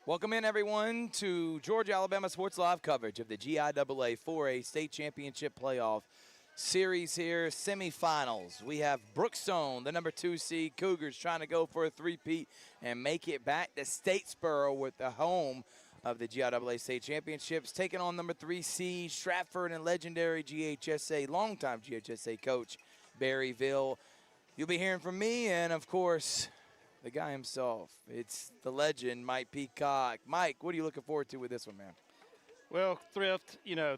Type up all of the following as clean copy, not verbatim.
Welcome in, everyone, to Georgia-Alabama Sports Live coverage of the GIAA 4A State Championship Playoff Series here, semifinals. We have Brookstone, the number 2 seed Cougars, trying to go for a three-peat and make it back to Statesboro with the home of the GIAA State Championships, taking on number 3 seed Stratford and legendary GHSA, longtime GHSA coach Berryville. You'll be hearing from me and, of course, the guy himself. It's the legend, Mike Peacock. Mike, what are you looking forward to with this one, man? Well, Thrift, you know,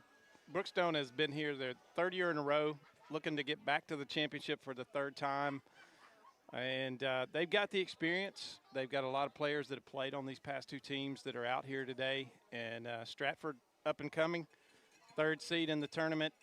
Brookstone has been here their third year in a row, looking to get back to the championship for the third time. And they've got the experience. They've got a lot of players that have played on these past two teams that are out here today. And Stratford up and coming, third seed in the tournament.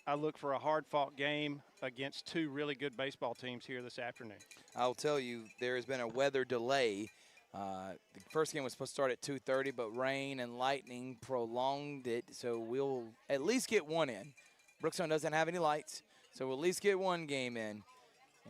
I look for a hard-fought game against two really good baseball teams here this afternoon. I'll tell you, there has been a weather delay. The first game was supposed to start at 2:30, but rain and lightning prolonged it, so we'll at least get one in. Brookstone doesn't have any lights, so we'll at least get one game in.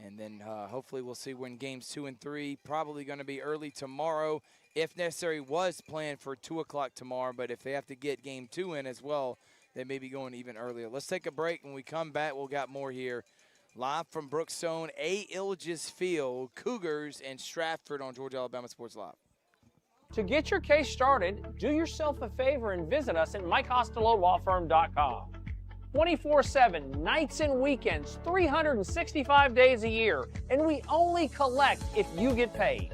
And then hopefully we'll see when games 2 and 3, probably going to be early tomorrow. If necessary, was planned for 2 o'clock tomorrow, but if they have to get game 2 in as well, they may be going even earlier. Let's take a break. When we come back, we'll got more here. Live from Brookstone, A. Ilges Field, Cougars and Stratford on Georgia-Alabama Sports Live. To get your case started, do yourself a favor and visit us at MikeCostelloLawFirm.com. 24/7, nights and weekends, 365 days a year, and we only collect if you get paid.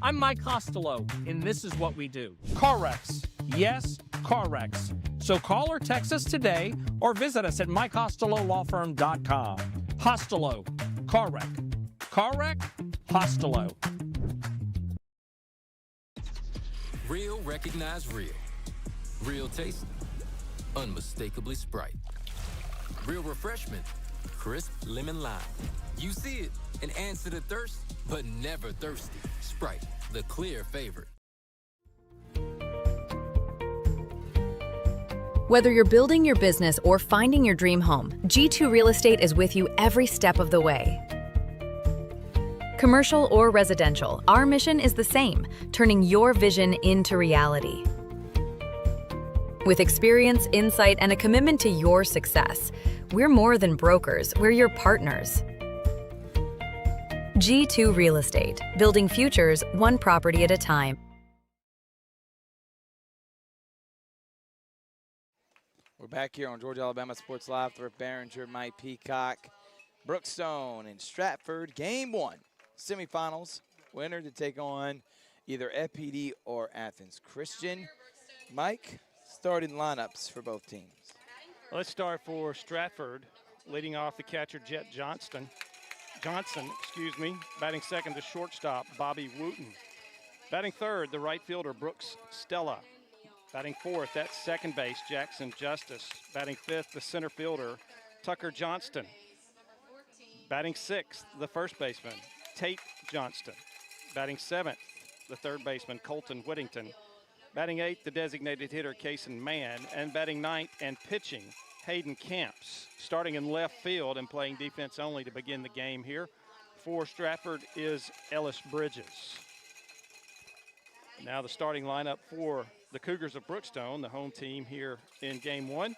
I'm Mike Costello, and this is what we do. Car wrecks. Yes, car wrecks. So call or text us today or visit us at MikeCostelloLawFirm.com. Costello, car wreck. Car wreck, Costello. Real recognize real. Real taste, unmistakably Sprite. Real refreshment, crisp lemon lime. You see it and answer the thirst, but never thirsty. Sprite, the clear favorite. Whether you're building your business or finding your dream home, G2 Real Estate is with you every step of the way. Commercial or residential, our mission is the same, turning your vision into reality. With experience, insight, and a commitment to your success, we're more than brokers, we're your partners. G2 Real Estate, building futures one property at a time. We're back here on Georgia-Alabama Sports Live. Thrift Behringer, Mike Peacock, Brookstone, and Stratford. Game 1, semifinals. Winner to take on either FPD or Athens Christian. Mike, starting lineups for both teams. Let's start for Stratford, leading off the catcher Jet Johnson, batting second the shortstop Bobby Wooten. Batting third, the right fielder Brooks Stella. Batting fourth, at second base, Jackson Justice. Batting fifth, the center fielder Tucker Johnston. Batting sixth, the first baseman Tate Johnston. Batting seventh, the third baseman Colton Whittington. Batting eighth, the designated hitter Kason Mann. And batting ninth and pitching Hayden Camps. Starting in left field and playing defense only to begin the game here for Stratford is Ellis Bridges. Now the starting lineup for the Cougars of Brookstone, the home team here in game 1.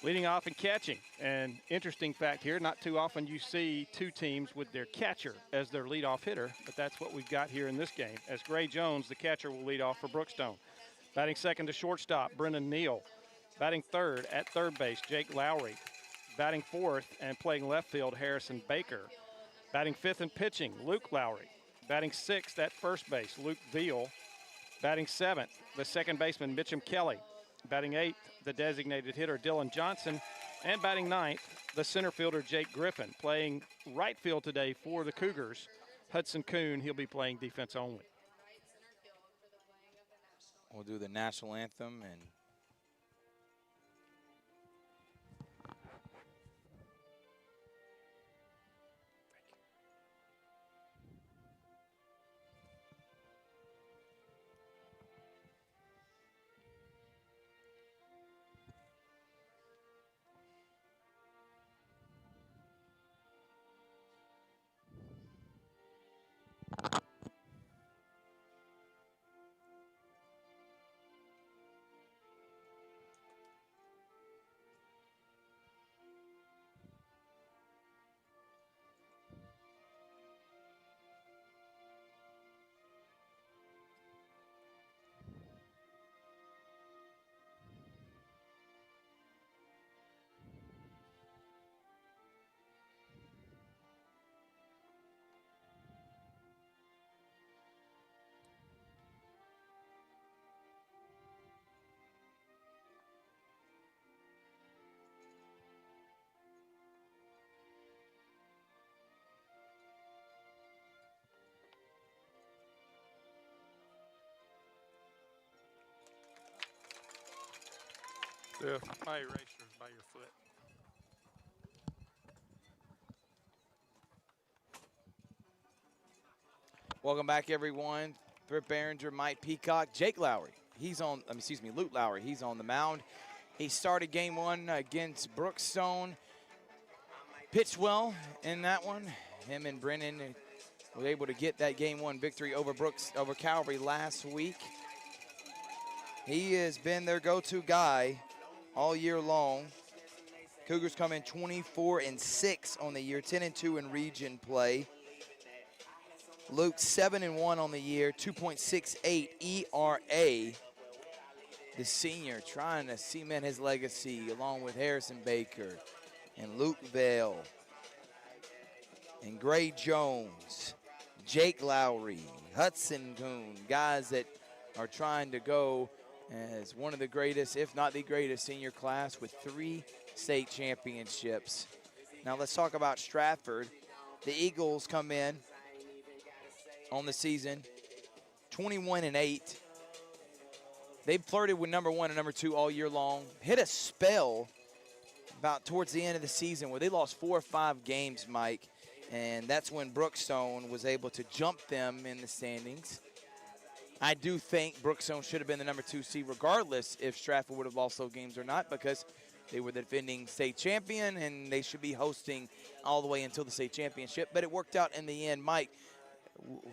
Leading off and catching. An interesting fact here, not too often you see two teams with their catcher as their leadoff hitter, but that's what we've got here in this game, as Gray Jones, the catcher, will lead off for Brookstone. Batting second to shortstop, Brennan Neal. Batting third at third base, Jake Lowry. Batting fourth and playing left field, Harrison Baker. Batting fifth and pitching, Luke Lowry. Batting sixth at first base, Luke Veal. Batting seventh, the second baseman, Mitchum Kelly. Batting eighth, the designated hitter, Dylan Johnson. And batting ninth, the center fielder, Jake Griffin. Playing right field today for the Cougars, Hudson Kuhn. He'll be playing defense only. We'll do the national anthem and Yeah, my eraser is by your foot. Welcome back, everyone. Britt Behringer, Mike Peacock, Jake Lowry. He's on, Luke Lowry. He's on the mound. He started game one against Brookstone. Pitched well in that one. Him and Brennan were able to get that game one victory over Calvary last week. He has been their go-to guy all year long. Cougars come in 24-6 on the year, 10-2 in region play. Luke 7-1 on the year, 2.68 ERA. The senior trying to cement his legacy along with Harrison Baker and Luke Vale and Gray Jones, Jake Lowry, Hudson Coon, guys that are trying to go as one of the greatest, if not the greatest, senior class with 3 state championships. Now let's talk about Stratford. The Eagles come in on the season 21-8. They've flirted with number 1 and number 2 all year long. Hit a spell about towards the end of the season where they lost 4 or 5 games, Mike, and that's when Brookstone was able to jump them in the standings. I do think Brookstone should have been the number 2 seed regardless if Stratford would have lost those games or not, because they were the defending state champion and they should be hosting all the way until the state championship, but it worked out in the end. Mike,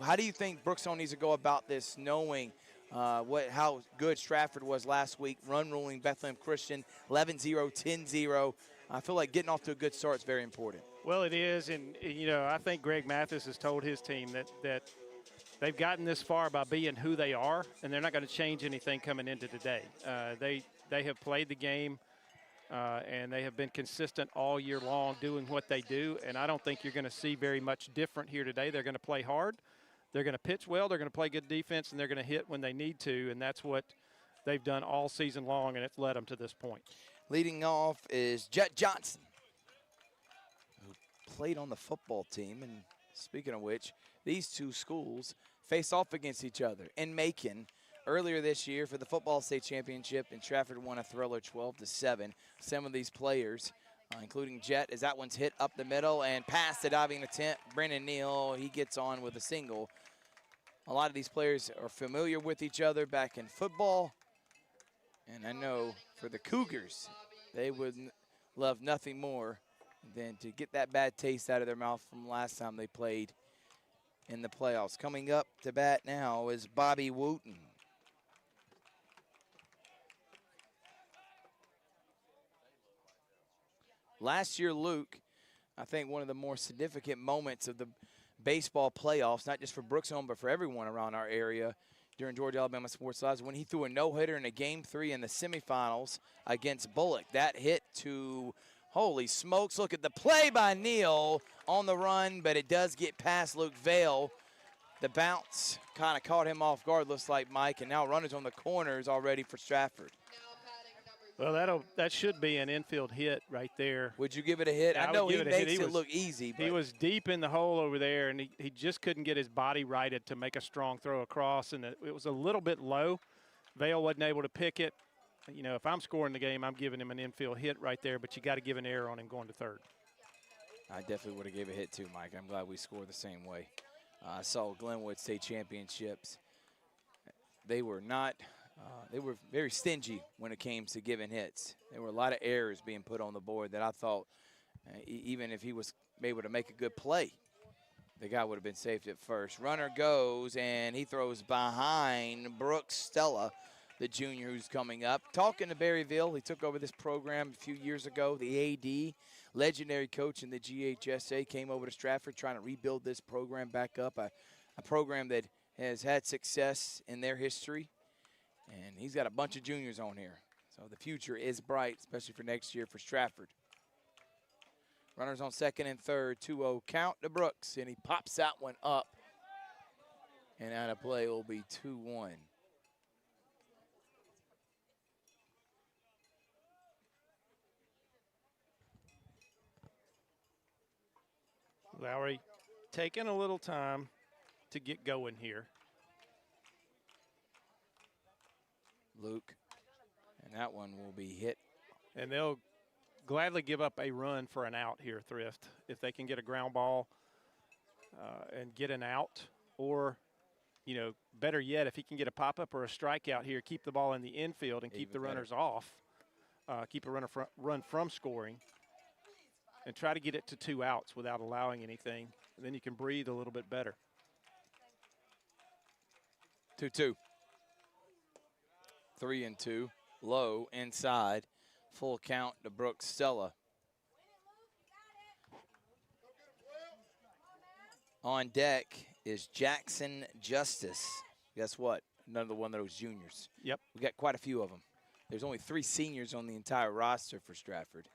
how do you think Brookstone needs to go about this, knowing how good Stratford was last week, run ruling Bethlehem Christian 11-0, 10-0? I feel like getting off to a good start is very important. Well, it is, and you know, I think Greg Mathis has told his team that they've gotten this far by being who they are, and they're not going to change anything coming into today. They have played the game, and they have been consistent all year long doing what they do, and I don't think you're going to see very much different here today. They're going to play hard. They're going to pitch well, they're going to play good defense, and they're going to hit when they need to, and that's what they've done all season long, and it's led them to this point. Leading off is Jet Johnson, who played on the football team, and speaking of which, these two schools face off against each other in Macon earlier this year for the football state championship, and Stratford won a thriller 12-7. Some of these players, including Jet, as that one's hit up the middle and past the diving attempt. Brennan Neal, he gets on with a single. A lot of these players are familiar with each other back in football, and I know for the Cougars, they would love nothing more than to get that bad taste out of their mouth from last time they played in the playoffs. Coming up to bat now is Bobby Wooten. Last year, Luke, I think one of the more significant moments of the baseball playoffs, not just for Brookstone, but for everyone around our area during Georgia-Alabama Sports Live, when he threw a no-hitter in a Game 3 in the semifinals against Bullock. That hit to, holy smokes, look at the play by Neal on the run, but it does get past Luke Vale. The bounce kind of caught him off guard, looks like, Mike, and now runners on the corners already for Stratford. Well, that should be an infield hit right there. Would you give it a hit? I know he makes it look easy. He was deep in the hole over there, and he just couldn't get his body righted to make a strong throw across, and it was a little bit low. Vale wasn't able to pick it. You know, if I'm scoring the game, I'm giving him an infield hit right there, but you got to give an error on him going to third. I definitely would have gave a hit too, Mike. I'm glad we scored the same way. I saw Glenwood State Championships. They were not they were very stingy when it came to giving hits. There were a lot of errors being put on the board that I thought even if he was able to make a good play, the guy would have been saved at first. Runner goes, and he throws behind Brooks Stella, the junior who's coming up. Talking to Berryville, he took over this program a few years ago. The AD, legendary coach in the GIAA, came over to Stratford trying to rebuild this program back up, a program that has had success in their history. And he's got a bunch of juniors on here. So the future is bright, especially for next year for Stratford. Runners on second and third, 2-0 count to Brooks, and he pops that one up. And out of play will be 2-1. Lowry taking a little time to get going here. Luke, and that one will be hit And they'll gladly give up a run for an out here, Thrift, if they can get a ground ball and get an out, or, you know, better yet, if he can get a pop-up or a strikeout here, keep the ball in the infield and keep the runners off, keep a run from scoring, and try to get it to 2 outs without allowing anything. And then you can breathe a little bit better. 2-2. 3-2. Low inside. Full count to Brookstone. On deck is Jackson Justice. Guess what? Another one of those juniors. Yep. We got quite a few of them. There's only 3 seniors on the entire roster for Stratford.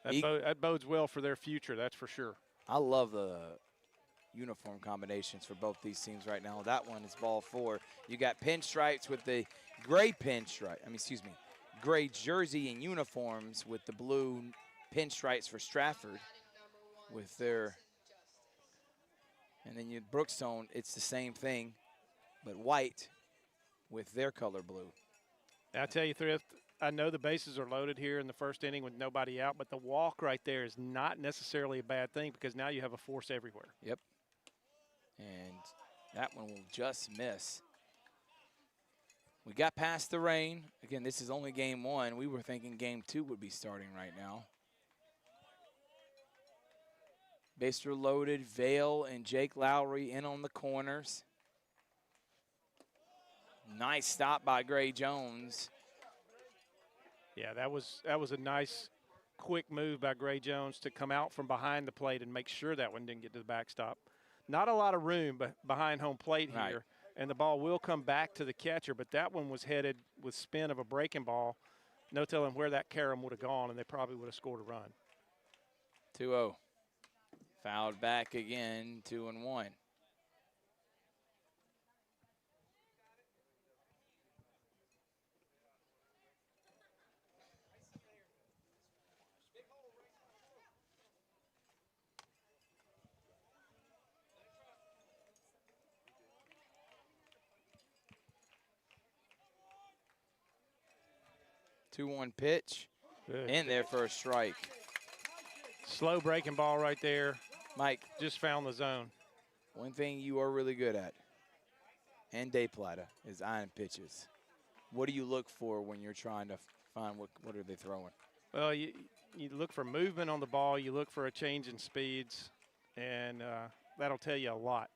That bodes well for their future, that's for sure. I love the uniform combinations for both these teams right now. That one is ball 4. You got pinstripes with the gray gray jersey and uniforms with the blue pinstripes for Stratford with their, and then you Brookstone, it's the same thing, but white with their color blue. I tell you, Thrift, I know the bases are loaded here in the first inning with nobody out, but the walk right there is not necessarily a bad thing because now you have a force everywhere. Yep. And that one will just miss. We got past the rain. Again, this is only game 1. We were thinking game 2 would be starting right now. Bases are loaded. Vale and Jake Lowry in on the corners. Nice stop by Gray Jones. Yeah, that was a nice, quick move by Gray Jones to come out from behind the plate and make sure that one didn't get to the backstop. Not a lot of room behind home plate here, right, and the ball will come back to the catcher, but that one was headed with spin of a breaking ball. No telling where that carom would have gone, and they probably would have scored a run. 2-0. Fouled back again, 2-1. Two-one pitch. Good. In there for a strike. Slow breaking ball right there. Mike, just found the zone. One thing you are really good at, and Day Plata, is eyeing pitches. What do you look for when you're trying to find what are they throwing? Well, you look for movement on the ball. You look for a change in speeds, and that'll tell you a lot.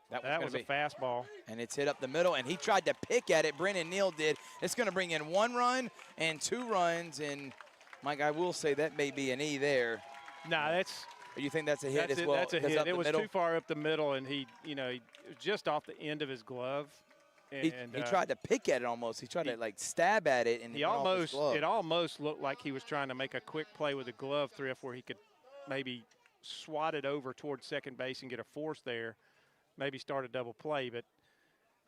That was a fastball. And it's hit up the middle, and he tried to pick at it. Brennan Neal did. It's going to bring in 1 run and 2 runs. And, Mike, I will say that may be an E there. Nah, that's – you think that's a hit as well? That's a hit. It was too far up the middle, and he was just off the end of his glove. And he tried to pick at it almost. He tried to, like, stab at it, and it almost looked like he was trying to make a quick play with a glove Thrift where he could maybe swat it over towards second base and get a force there. Maybe start a double play, but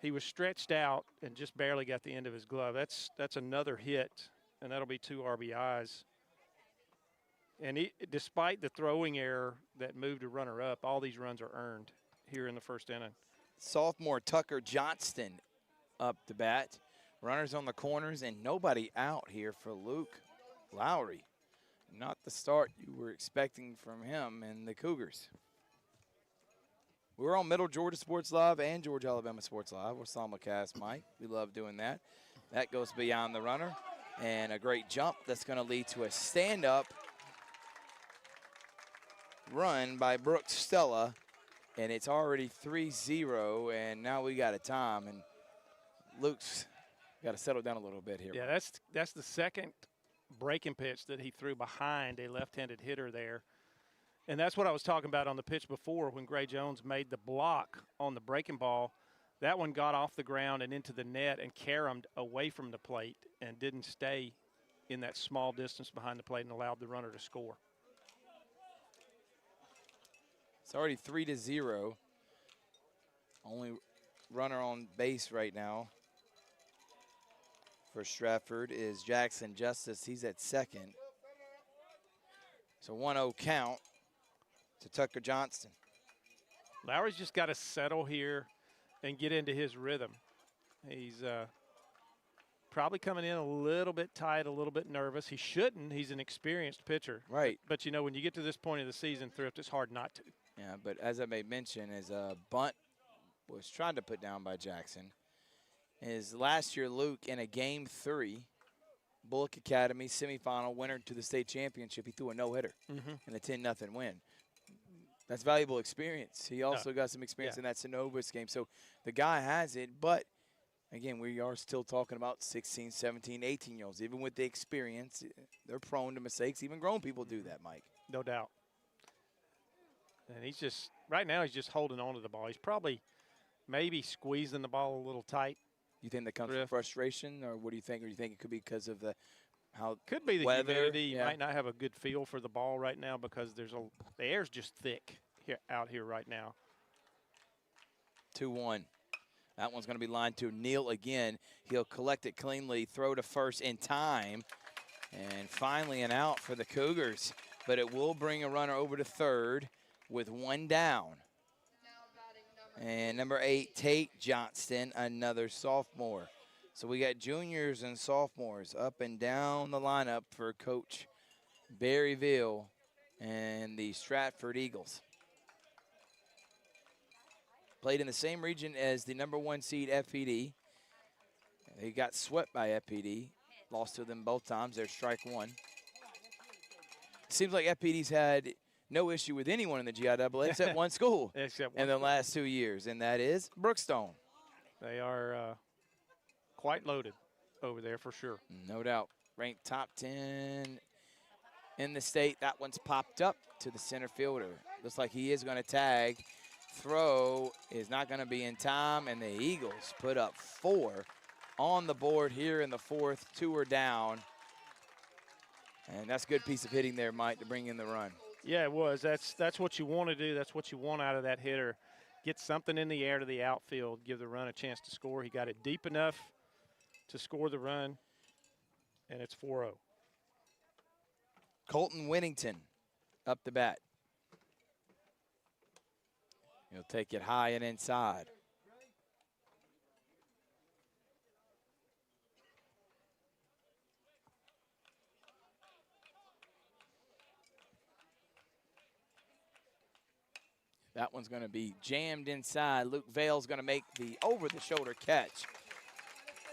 he was stretched out and just barely got the end of his glove. That's another hit, and that'll be 2 RBIs. And despite the throwing error that moved a runner up, all these runs are earned here in the first inning. Sophomore Tucker Johnston up to bat. Runners on the corners and nobody out here for Luke Lowry. Not the start you were expecting from him and the Cougars. We're on Middle Georgia Sports Live and Georgia Alabama Sports Live. We're simulcast, Mike. We love doing that. That goes beyond the runner. And a great jump that's going to lead to a stand-up run by Brookstone. And it's already 3-0, and now we got a time. And Luke's got to settle down a little bit here. Yeah, that's the second breaking pitch that he threw behind a left-handed hitter there. And that's what I was talking about on the pitch before when Gray Jones made the block on the breaking ball. That one got off the ground and into the net and caromed away from the plate and didn't stay in that small distance behind the plate and allowed the runner to score. It's already 3-0. Only runner on base right now for Stratford is Jackson Justice. He's at second. So 1-0 count to Tucker Johnston. Lowry's just got to settle here and get into his rhythm. He's probably coming in a little bit tight, a little bit nervous. He shouldn't. He's an experienced pitcher. Right. But you know, when you get to this point of the season, Thrift, it's hard not to. Yeah, but as I made mention, as a bunt was tried to put down by Jackson, is last year Luke in a Game 3, Bullock Academy semifinal winner to the state championship, he threw a no-hitter in a 10-0 win. That's valuable experience. He also got some experience in that Synovus game. So the guy has it, but again, we are still talking about 16, 17, 18-year-olds. Even with the experience, they're prone to mistakes. Even grown people do that, Mike. No doubt. And he's just, right now, he's just holding on to the ball. He's probably maybe squeezing the ball a little tight. You think that comes from frustration, or what do you think? Or do you think it could be because of the could be the weather? humidity. Yeah. You might not have a good feel for the ball right now because the air's just thick out here right now. 2-1. That one's going to be lined to Neal again. He'll collect it cleanly, throw to first in time, and finally an out for the Cougars. But it will bring a runner over to third with one down. And number 8, Tate Johnston, another sophomore. So we got juniors and sophomores up and down the lineup for Coach Berryville and the Stratford Eagles. Played in the same region as the number 1 seed FPD. They got swept by FPD. Lost to them both times. They're strike one. Seems like FPD's had no issue with anyone in the GIAA except one school in the last 2 years, and that is Brookstone. They are quite loaded over there for sure. No doubt. Ranked top 10 in the state. That one's popped up to the center fielder. Looks like he is going to tag. Throw is not going to be in time, and the Eagles put up 4 on the board here in the 4th. 2 are down. And that's a good piece of hitting there, Mike, to bring in the run. Yeah, it was. That's what you want to do. That's what you want out of that hitter. Get something in the air to the outfield, give the run a chance to score. He got it deep enough to score the run, and it's 4-0. Colton Winnington up the bat. He'll take it high and inside. That one's going to be jammed inside. Luke Vale's going to make the over-the-shoulder catch.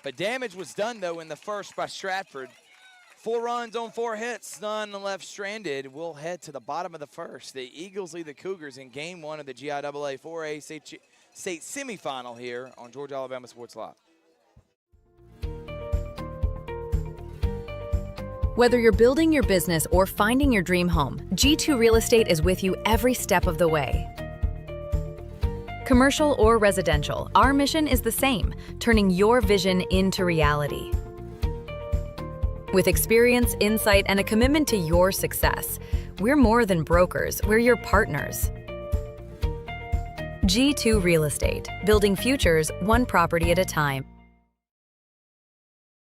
But damage was done, though, in the first by Stratford. 4 runs on 4 hits, none left stranded. We'll head to the bottom of the first. The Eagles lead the Cougars in Game 1 of the GIAA 4A state semifinal here on Georgia Alabama Sports Live. Whether you're building your business or finding your dream home, G2 Real Estate is with you every step of the way. Commercial or residential, our mission is the same, turning your vision into reality. With experience, insight, and a commitment to your success, we're more than brokers, we're your partners. G2 Real Estate, building futures one property at a time.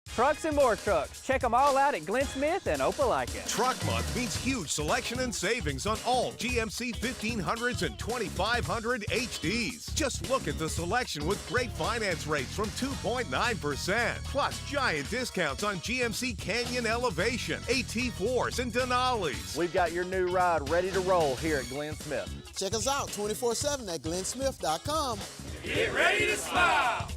Trucks and more trucks. Check them all out at Glenn Smith and Opelika. Truck Month means huge selection and savings on all GMC 1500s and 2500 HDs. Just look at the selection with great finance rates from 2.9%. Plus giant discounts on GMC Canyon Elevation, AT4s, and Denali's. We've got your new ride ready to roll here at Glenn Smith. Check us out 24/7 at glennsmith.com. Get ready to smile.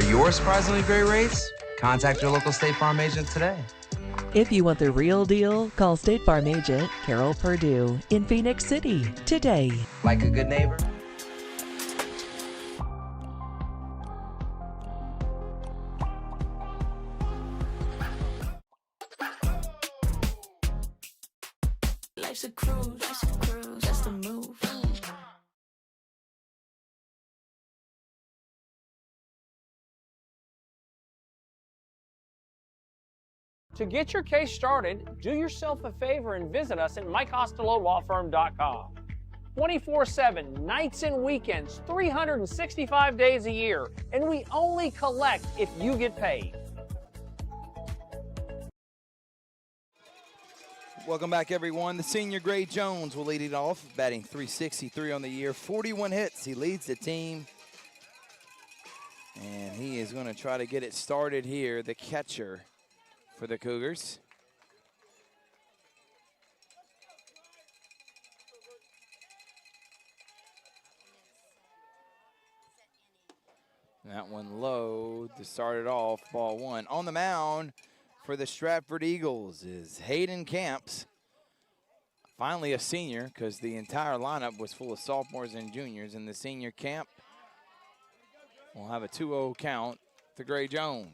Your surprisingly great rates? Contact your local State Farm agent today. If you want the real deal, call State Farm agent Carol Perdue in Phoenix City today. Like a good neighbor? Life's a cruise, that's the move. To get your case started, do yourself a favor and visit us at MikeCostelloLawFirm.com. 24/7, nights and weekends, 365 days a year, and we only collect if you get paid. Welcome back, everyone. The senior Gray Jones will lead it off, batting .363 on the year, 41 hits. He leads the team, and he is going to try to get it started here, the catcher for the Cougars. That one low to start it off, ball one. On the mound for the Stratford Eagles is Hayden Camps. Finally a senior, because the entire lineup was full of sophomores and juniors, and the senior Camp will have a 2-0 count to Gray Jones.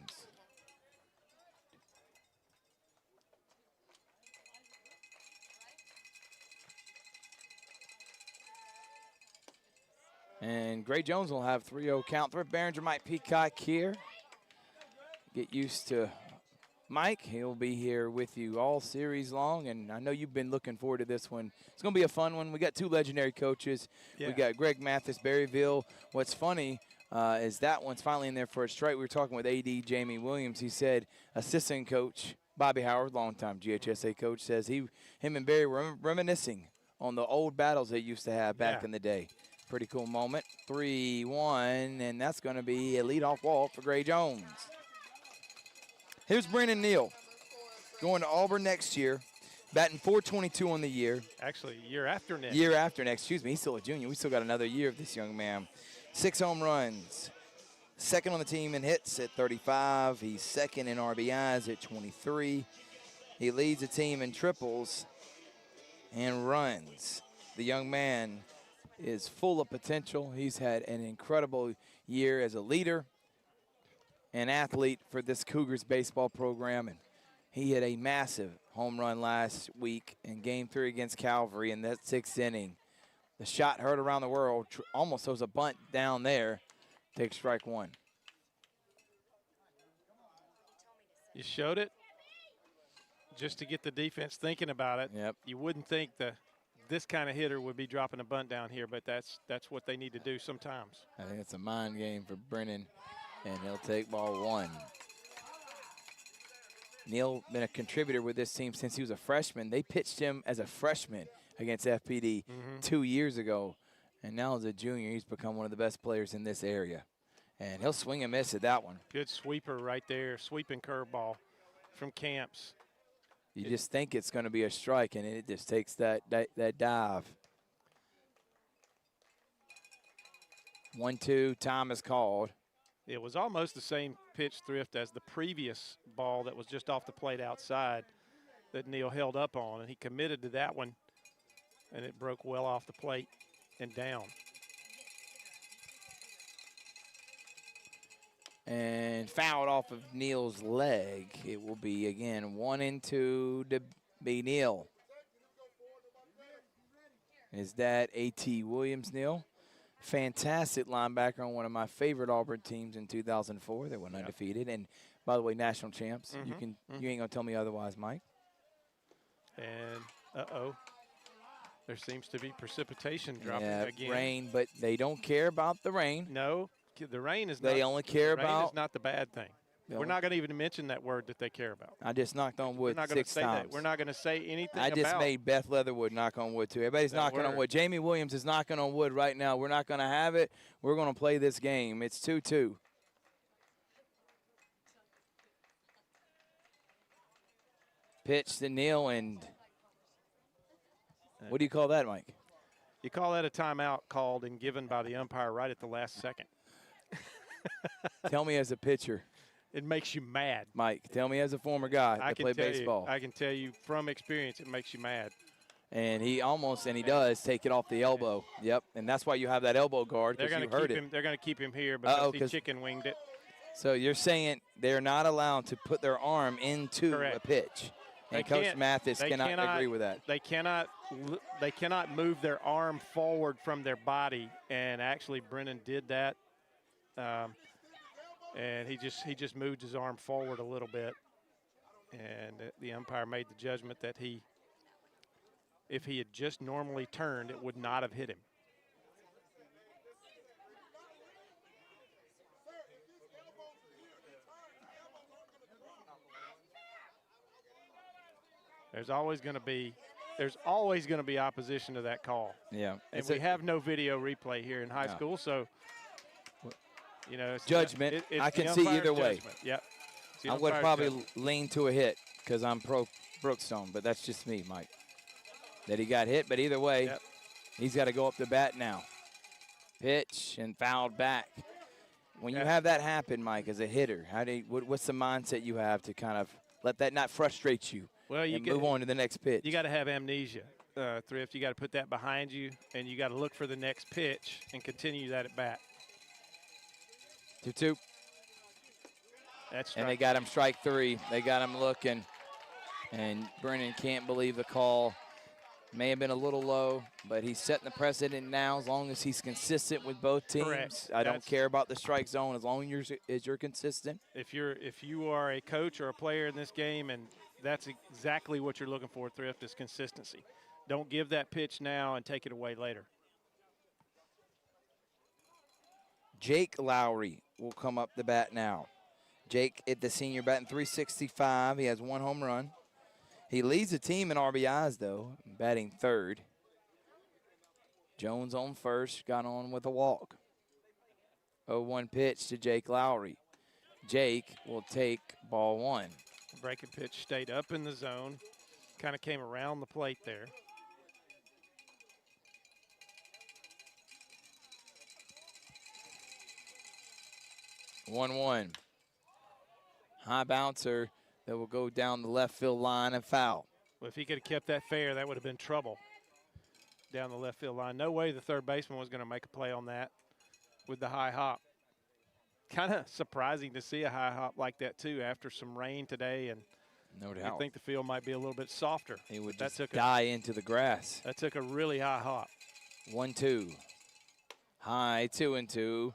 And Gray Jones will have 3-0 count. Thrift Behringer, Mike Peacock here. Get used to Mike. He'll be here with you all series long, and I know you've been looking forward to this one. It's going to be a fun one. We got two legendary coaches. Yeah. We got Greg Mathis, Berryville. What's funny is that one's finally in there for a strike. We were talking with AD Jamie Williams. He said assistant coach Bobby Howard, longtime GHSA coach, says him and Barry were reminiscing on the old battles they used to have back in the day. Pretty cool moment. 3-1, and that's going to be a leadoff walk for Gray Jones. Here's Brennan Neal, going to Auburn next year, batting .422 on the year. Actually, year after next. Year after next, excuse me. He's still a junior. We still got another year of this young man. 6 home runs. Second on the team in hits at 35. He's second in RBIs at 23. He leads the team in triples and runs. The young man is full of potential. He's had an incredible year as a leader, an athlete for this Cougars baseball program, and he hit a massive home run last week in Game 3 against Calvary in that 6th inning. The shot heard around the world, almost throws a bunt down there, takes strike one. You showed it just to get the defense thinking about it. Yep. You wouldn't think this kind of hitter would be dropping a bunt down here, but that's what they need to do sometimes. I think it's a mind game for Brennan, and he'll take ball one. Neal been a contributor with this team since he was a freshman. They pitched him as a freshman against FPD 2 years ago, and now as a junior, he's become one of the best players in this area. And he'll swing and miss at that one. Good sweeper right there, sweeping curveball from Camps. You just think it's going to be a strike, and it just takes that dive. 1-2, time is called. It was almost the same pitch thrift as the previous ball that was just off the plate outside that Neal held up on, and he committed to that one, and it broke well off the plate and down. And fouled off of Neal's leg. It will be, again, 1-2 to be Neal. Is that A.T. Williams, Neal? Fantastic linebacker on one of my favorite Auburn teams in 2004. They went undefeated. And, by the way, national champs. You ain't going to tell me otherwise, Mike. And, there seems to be precipitation dropping again. Rain, but they don't care about the rain. No. The rain is they only care about. Rain is not the bad thing. We're not going to even mention that word that they care about. I just knocked on wood 6 times. We're not going to say anything I just made Beth Leatherwood knock on wood, too. Everybody's knocking on wood. Jamie Williams is knocking on wood right now. We're not going to have it. We're going to play this game. It's 2-2. Pitch to Neal, and what do you call that, Mike? You call that a timeout called and given by the umpire right at the last second. Tell me as a pitcher. It makes you mad. Mike, tell me as a former guy that played baseball. I can tell you from experience it makes you mad. And he does take it off the elbow. Yep, and that's why you have that elbow guard, because you heard it. They're going to keep him here because he chicken winged it. So you're saying they're not allowed to put their arm into a pitch. And Coach Mathis cannot agree with that. They cannot move their arm forward from their body, and actually Brennan did that. And he just moved his arm forward a little bit, and the umpire made the judgment that he if he had just normally turned, it would not have hit him. There's always going to be opposition to that call. Yeah. And we have no video replay here in high school, so you know, it's judgment. It's I can see either way. Yep. I would probably lean to a hit because I'm pro Brookstone, but that's just me, Mike. That he got hit, but either way, he's got to go up the bat now. Pitch and fouled back. When you have that happen, Mike, as a hitter, what's the mindset you have to kind of let that not frustrate you? Well, you move on to the next pitch. You got to have amnesia, Thrift. You got to put that behind you, and you got to look for the next pitch and continue that at bat. 2-2. And they got him strike 3. They got him looking, and Brennan can't believe the call. May have been a little low, but he's setting the precedent now. As long as he's consistent with both teams, correct. I don't care about the strike zone as long as you're consistent. If you are a coach or a player in this game, and that's exactly what you're looking for, Thrift, is consistency. Don't give that pitch now and take it away later. Jake Lowry will come up the bat now. Jake, the senior, batting .365. He has 1 home run. He leads the team in RBIs, though, batting 3rd. Jones on first, got on with a walk. 0-1 pitch to Jake Lowry. Jake will take ball 1. Breaking pitch stayed up in the zone, kind of came around the plate there. One. High bouncer that will go down the left field line and foul. Well, if he could have kept that fair, that would have been trouble down the left field line. No way the third baseman was going to make a play on that with the high hop. Kind of surprising to see a high hop like that, too, after some rain today. And no doubt. I think the field might be a little bit softer. He would just die into the grass. That took a really high hop. 1-2. High, 2-2.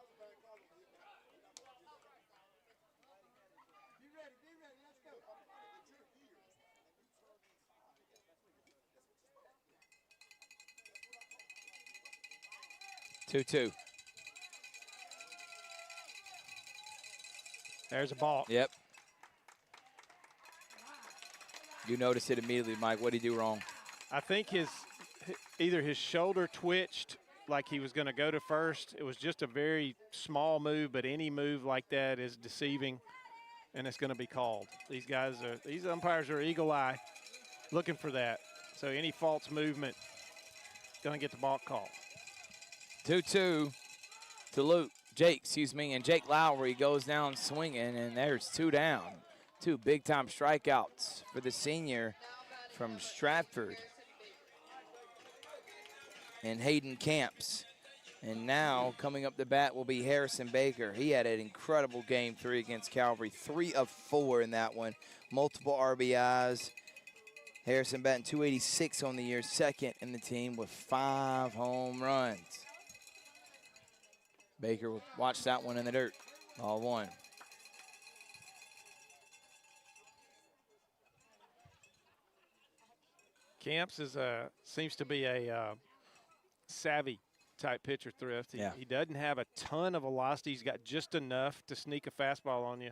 Two. There's a ball. Yep. You noticed it immediately, Mike. What did he do wrong? I think either his shoulder twitched like he was going to go to first. It was just a very small move, but any move like that is deceiving, and it's going to be called. These umpires are eagle eye looking for that. So any false movement going to get the ball called. 2-2 to Jake, and Jake Lowry goes down swinging, and there's 2 down. 2 big-time strikeouts for the senior from Stratford and Hayden Camps. And now coming up the bat will be Harrison Baker. He had an incredible game 3 against Calvary, 3 of 4 in that one, multiple RBIs. Harrison batting .286 on the year, 2nd in the team with 5 home runs. Baker will watch that one in the dirt. Ball 1. Camps seems to be a savvy type pitcher, Thrift. He doesn't have a ton of velocity. He's got just enough to sneak a fastball on you,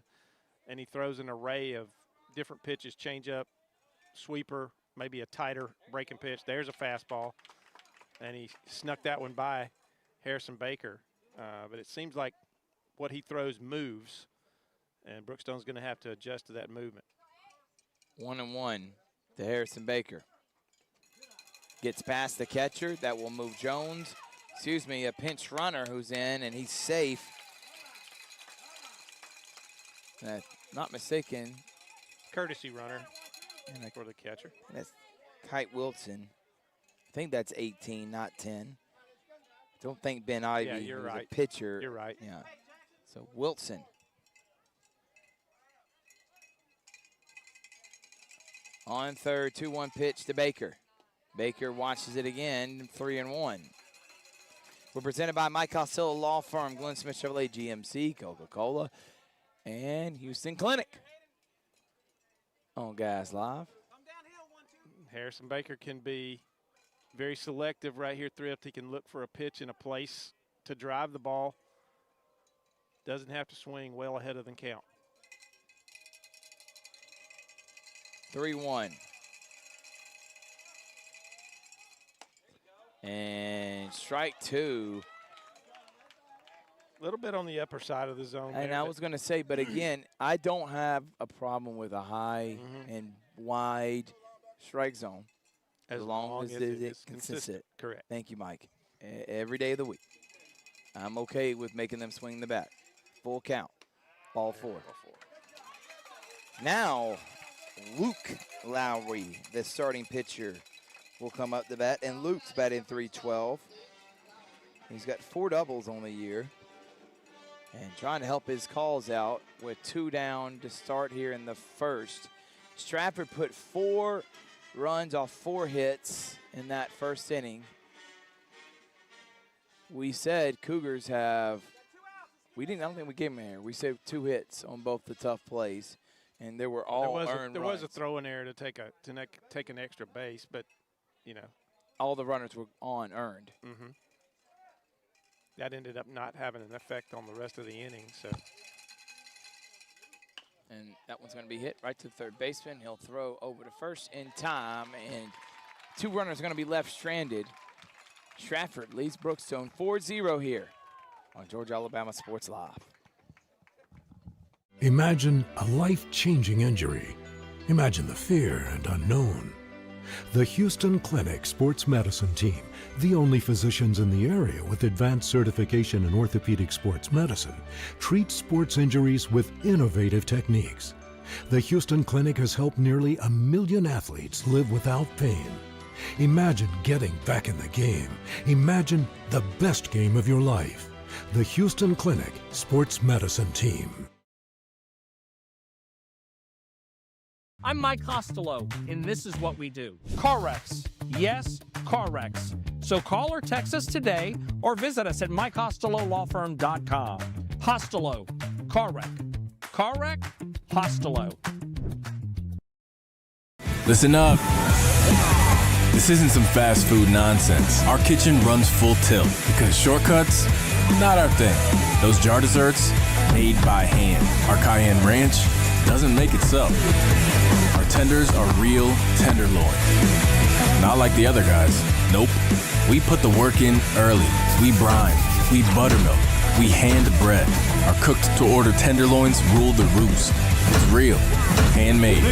and he throws an array of different pitches, changeup, sweeper, maybe a tighter breaking pitch. There's a fastball, and he snuck that one by Harrison Baker. But it seems like what he throws moves, and Brookstone's going to have to adjust to that movement. 1-1 to Harrison Baker. Gets past the catcher. That will move Jones. A pinch runner who's in, and he's safe. Not mistaken. Courtesy runner for the catcher. And that's Kite Wilson. I think that's 18, not 10. Don't think Ben Ivy you're was right. a pitcher. You're right. Yeah. So Wilson. On third, 2-1 pitch to Baker. Baker watches it again, 3-1. We're presented by Mike Costello Law Firm, Glenn Smith Chevrolet GMC, Coca-Cola, and Houston Clinic. On Gas Live. Harrison Baker can be Very selective right here, Thrift. He can look for a pitch and a place to drive the ball. Doesn't have to swing well ahead of the count. 3-1. And strike two. A little bit on the upper side of the zone. And I was going to say, but again, I don't have a problem with a high and wide strike zone as long as it's consistent. Correct. Thank you, Mike. Every day of the week. I'm okay with making them swing the bat. Full count. Ball four. Now, Luke Lowry, the starting pitcher, will come up to bat, and Luke's batting .312. He's got 4 doubles on the year. And trying to help his calls out with 2 down to start here in the first. Stratford put 4 runs off 4 hits in that first inning. We said Cougars have, I don't think we gave them here. We said 2 hits on both the tough plays, and there were all earned runs. There was a throw in there to take an extra base, but, you know. All the runners were on earned. That ended up not having an effect on the rest of the inning. So, and that one's going to be hit right to the third baseman. He'll throw over to first in time, and 2 runners are going to be left stranded. Stratford leads Brookstone 4-0 here on Georgia Alabama Sports Live. Imagine a life-changing injury. Imagine the fear and unknown. The Houston Clinic Sports Medicine Team, the only physicians in the area with advanced certification in orthopedic sports medicine, treats sports injuries with innovative techniques. The Houston Clinic has helped nearly 1 million athletes live without pain. Imagine getting back in the game. Imagine the best game of your life. The Houston Clinic Sports Medicine Team. I'm Mike Costello, and this is what we do. Car wrecks. Yes, car wrecks. So call or text us today or visit us at MikeCostelloLawFirm.com. Costello. Car wreck. Car wreck? Costello. Listen up. This isn't some fast food nonsense. Our kitchen runs full tilt because shortcuts, not our thing. Those jar desserts, made by hand. Our Cayenne Ranch doesn't make it so. Our tenders are real tenderloin. Not like the other guys. Nope. We put the work in early. We brine. We buttermilk. We hand bread. Our cooked to order tenderloins rule the roost. It's real. Handmade.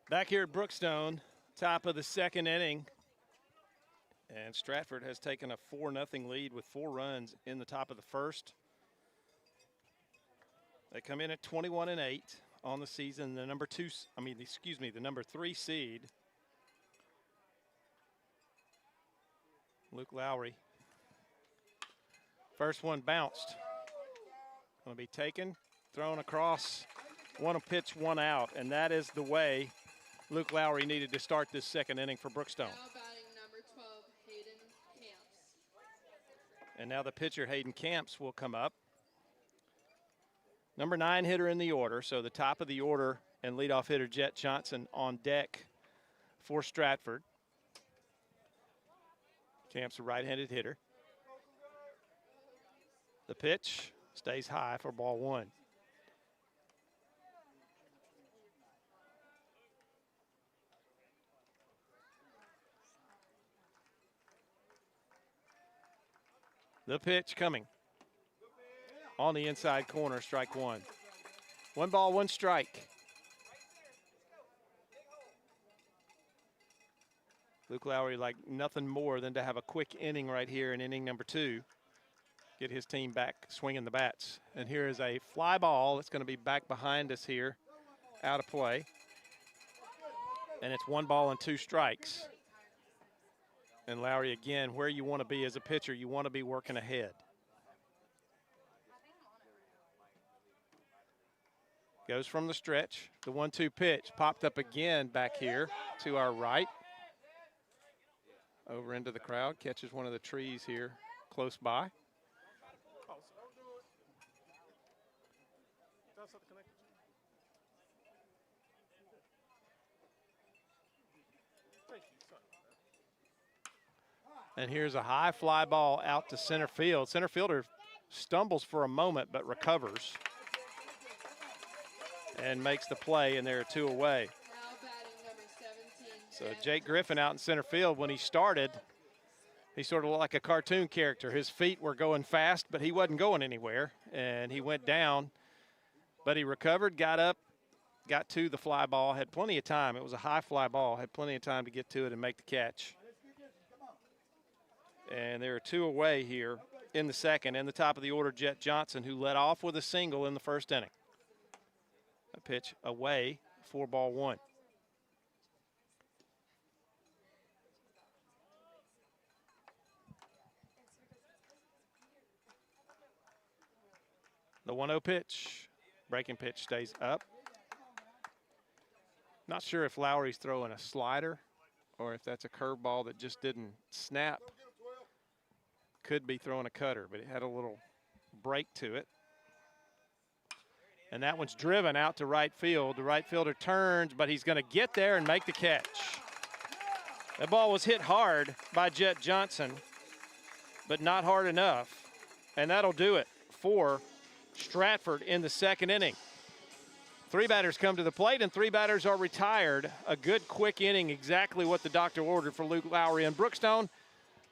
Back here at Brookstone, top of the second inning. And Stratford has taken a 4-0 lead with 4 runs in the top of the first. They come in at 21-8 on the season. The number 3 seed. Luke Lowry. First one bounced. Going to be taken, thrown across. 1 pitch, 1 out, and that is the way Luke Lowry needed to start this second inning for Brookstone. And now the pitcher, Hayden Camps, will come up. Number 9 hitter in the order, so the top of the order, and leadoff hitter Jet Johnson on deck for Stratford. Camps, a right-handed hitter. The pitch stays high for ball 1. The pitch coming on the inside corner, strike 1. 1 ball, 1 strike. Luke Lowry like nothing more than to have a quick inning right here in inning number 2. Get his team back swinging the bats. And here is a fly ball that's going to be back behind us here, out of play. And it's 1 ball and 2 strikes. And Lowry, again, where you want to be as a pitcher, you want to be working ahead. Goes from the stretch. The 1-2 pitch popped up again back here to our right. Over into the crowd, catches one of the trees here close by. And here's a high fly ball out to center field. Center fielder stumbles for a moment but recovers and makes the play, and there are 2 away. So Jake Griffin out in center field. When he started, he sort of looked like a cartoon character. His feet were going fast, but he wasn't going anywhere, and he went down. But he recovered, got up, got to the fly ball, had plenty of time. It was a high fly ball, had plenty of time to get to it and make the catch. And there are 2 away here in the second. In the top of the order, Jet Johnson, who led off with a single in the first inning. A pitch away, 4-1. The 1-0 pitch. Breaking pitch stays up. Not sure if Lowry's throwing a slider or if that's a curveball that just didn't snap. Could be throwing a cutter, but it had a little break to it. And that one's driven out to right field. The right fielder turns, but he's going to get there and make the catch. That ball was hit hard by Jet Johnson, but not hard enough. And that'll do it for Stratford in the second inning. 3 batters come to the plate, and 3 batters are retired. A good, quick inning, exactly what the doctor ordered for Luke Lowry and Brookstone.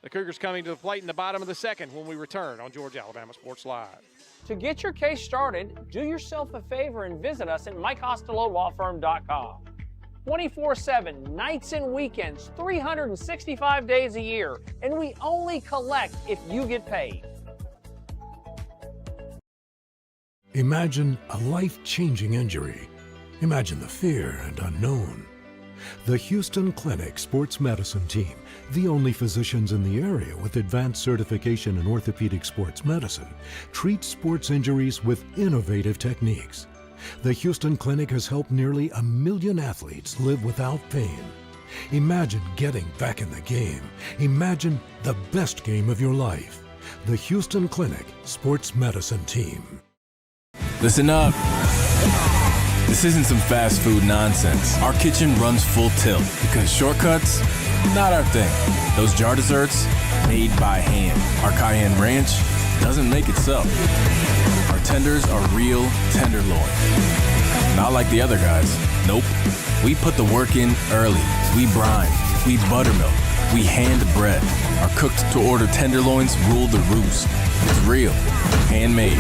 The Cougars coming to the plate in the bottom of the second when we return on Georgia Alabama Sports Live. To get your case started, do yourself a favor and visit us at MikeCostelloLawFirm.com. 24/7, nights and weekends, 365 days a year, and we only collect if you get paid. Imagine a life-changing injury. Imagine the fear and unknown. The Houston Clinic Sports Medicine Team, the only physicians in the area with advanced certification in orthopedic sports medicine, treats sports injuries with innovative techniques. The Houston Clinic has helped nearly 1 million athletes live without pain. Imagine getting back in the game. Imagine the best game of your life. The Houston Clinic Sports Medicine Team. Listen up. This isn't some fast food nonsense. Our kitchen runs full tilt because shortcuts, not our thing. Those jar desserts, made by hand. Our cayenne ranch doesn't make itself. Our tenders are real tenderloin. Not like the other guys. Nope. We put the work in early. We brine. We buttermilk. We hand bread. Our cooked-to-order tenderloins rule the roost. It's real. Handmade.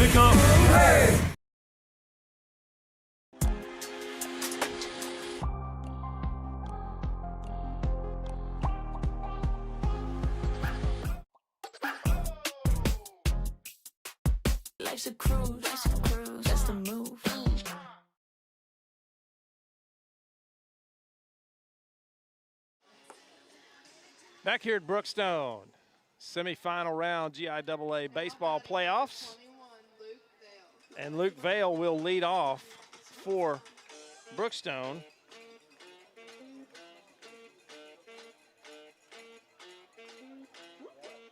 Life's a cruise, that's the move. Back here at Brookstone, semifinal round GIAA baseball playoffs. And Luke Vail will lead off for Brookstone.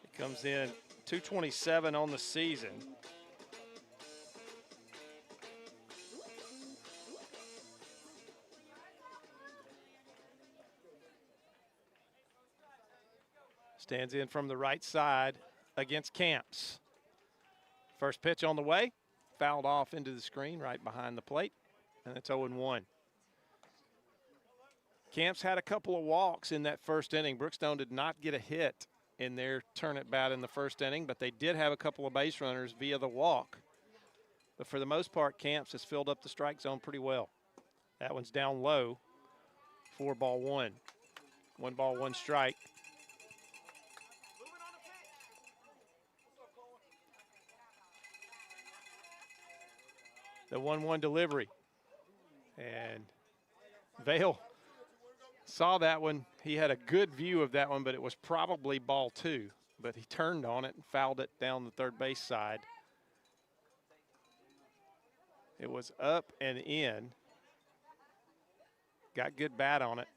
He comes in 227 on the season. Stands in from the right side against Camps. First pitch on the way, fouled off into the screen right behind the plate, and it's 0-1. Camps had a couple of walks in that first inning. Brookstone did not get a hit in their turn at bat in the first inning, but they did have a couple of base runners via the walk. But for the most part, Camps has filled up the strike zone pretty well. That one's down low, 4-1. 1-1 strike. The 1-1 delivery. And Vail Saw that one. He had a good view of that one, but it was probably ball 2. But he turned on it and fouled it down the third base side. It was up and in. Got good bat on it.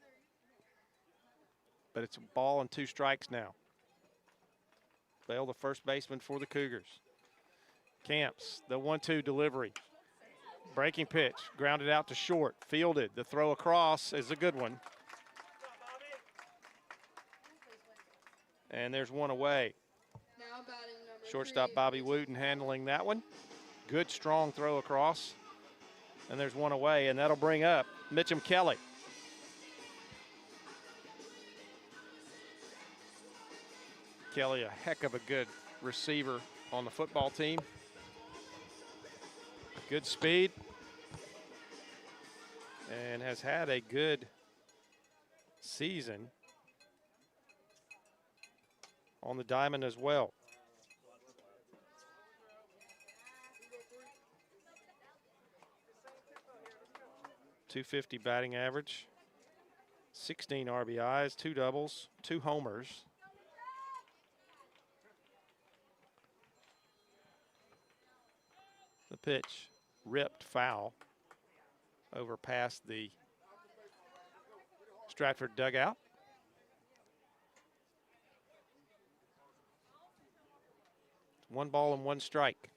But it's a ball and 2 strikes now. Bale, the first baseman for the Cougars. Camps, the 1-2 delivery. Breaking pitch, grounded out to short, fielded. The throw across is a good one. And there's one away. Shortstop Bobby Wooten handling that one. Good, strong throw across. And there's one away, and that'll bring up Mitchum Kelly. Kelly, a heck of a good receiver on the football team. Good speed. And has had a good season on the diamond as well. .250 batting average, 16 RBIs, 2 doubles, 2 homers. The pitch ripped foul over past the Stratford dugout. One ball and 1 strike.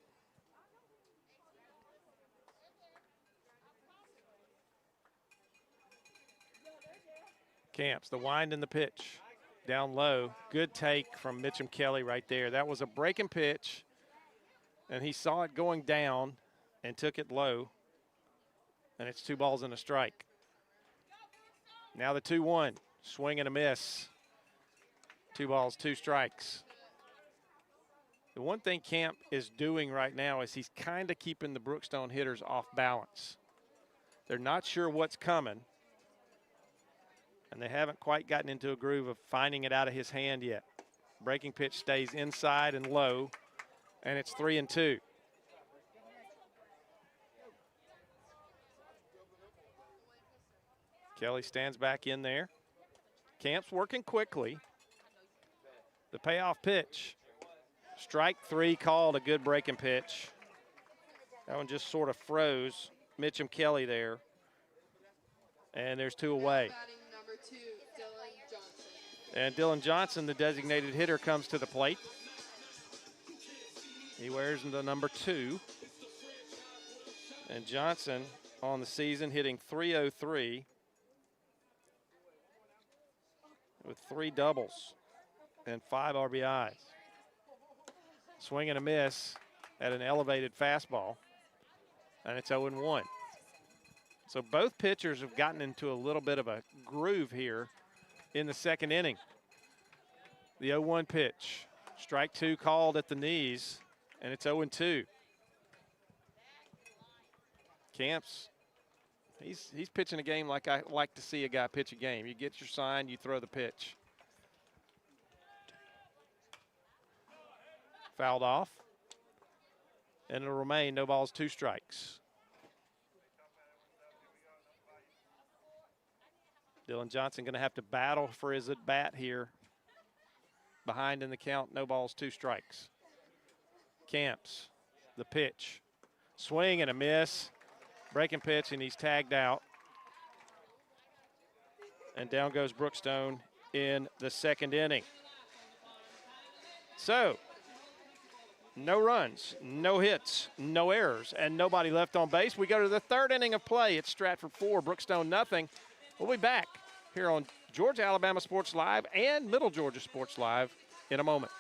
Camps, the wind and the pitch. Down low, good take from Mitchum Kelly right there. That was a breaking pitch, and he saw it going down and took it low, and it's 2 balls and a strike. Now the 2-1, swing and a miss. 2 balls, 2 strikes. The one thing Camp is doing right now is he's kind of keeping the Brookstone hitters off balance. They're not sure what's coming, and they haven't quite gotten into a groove of finding it out of his hand yet. Breaking pitch stays inside and low, and it's 3-2. Kelly stands back in there. Camp's working quickly. The payoff pitch. Strike 3 called, a good breaking pitch. That one just sort of froze Mitchum Kelly there. And there's 2 away. And Dylan Johnson, the designated hitter, comes to the plate. He wears the number 2. And Johnson on the season hitting .303 with 3 doubles and 5 RBIs. Swing and a miss at an elevated fastball, and it's 0-1. So both pitchers have gotten into a little bit of a groove here in the second inning. The 0-1 pitch, strike 2 called at the knees, and it's 0-2. Camps, he's pitching a game like I like to see a guy pitch a game. You get your sign, you throw the pitch. Fouled off, and it'll remain no balls, 2 strikes. Dylan Johnson going to have to battle for his at bat here. Behind in the count, no balls, 2 strikes. Camps, the pitch, swing and a miss, breaking pitch, and he's tagged out. And down goes Brookstone in the second inning. So, no runs, no hits, no errors, and nobody left on base. We go to the third inning of play. It's Stratford 4, Brookstone nothing. We'll be back here on Georgia Alabama Sports Live and Middle Georgia Sports Live in a moment.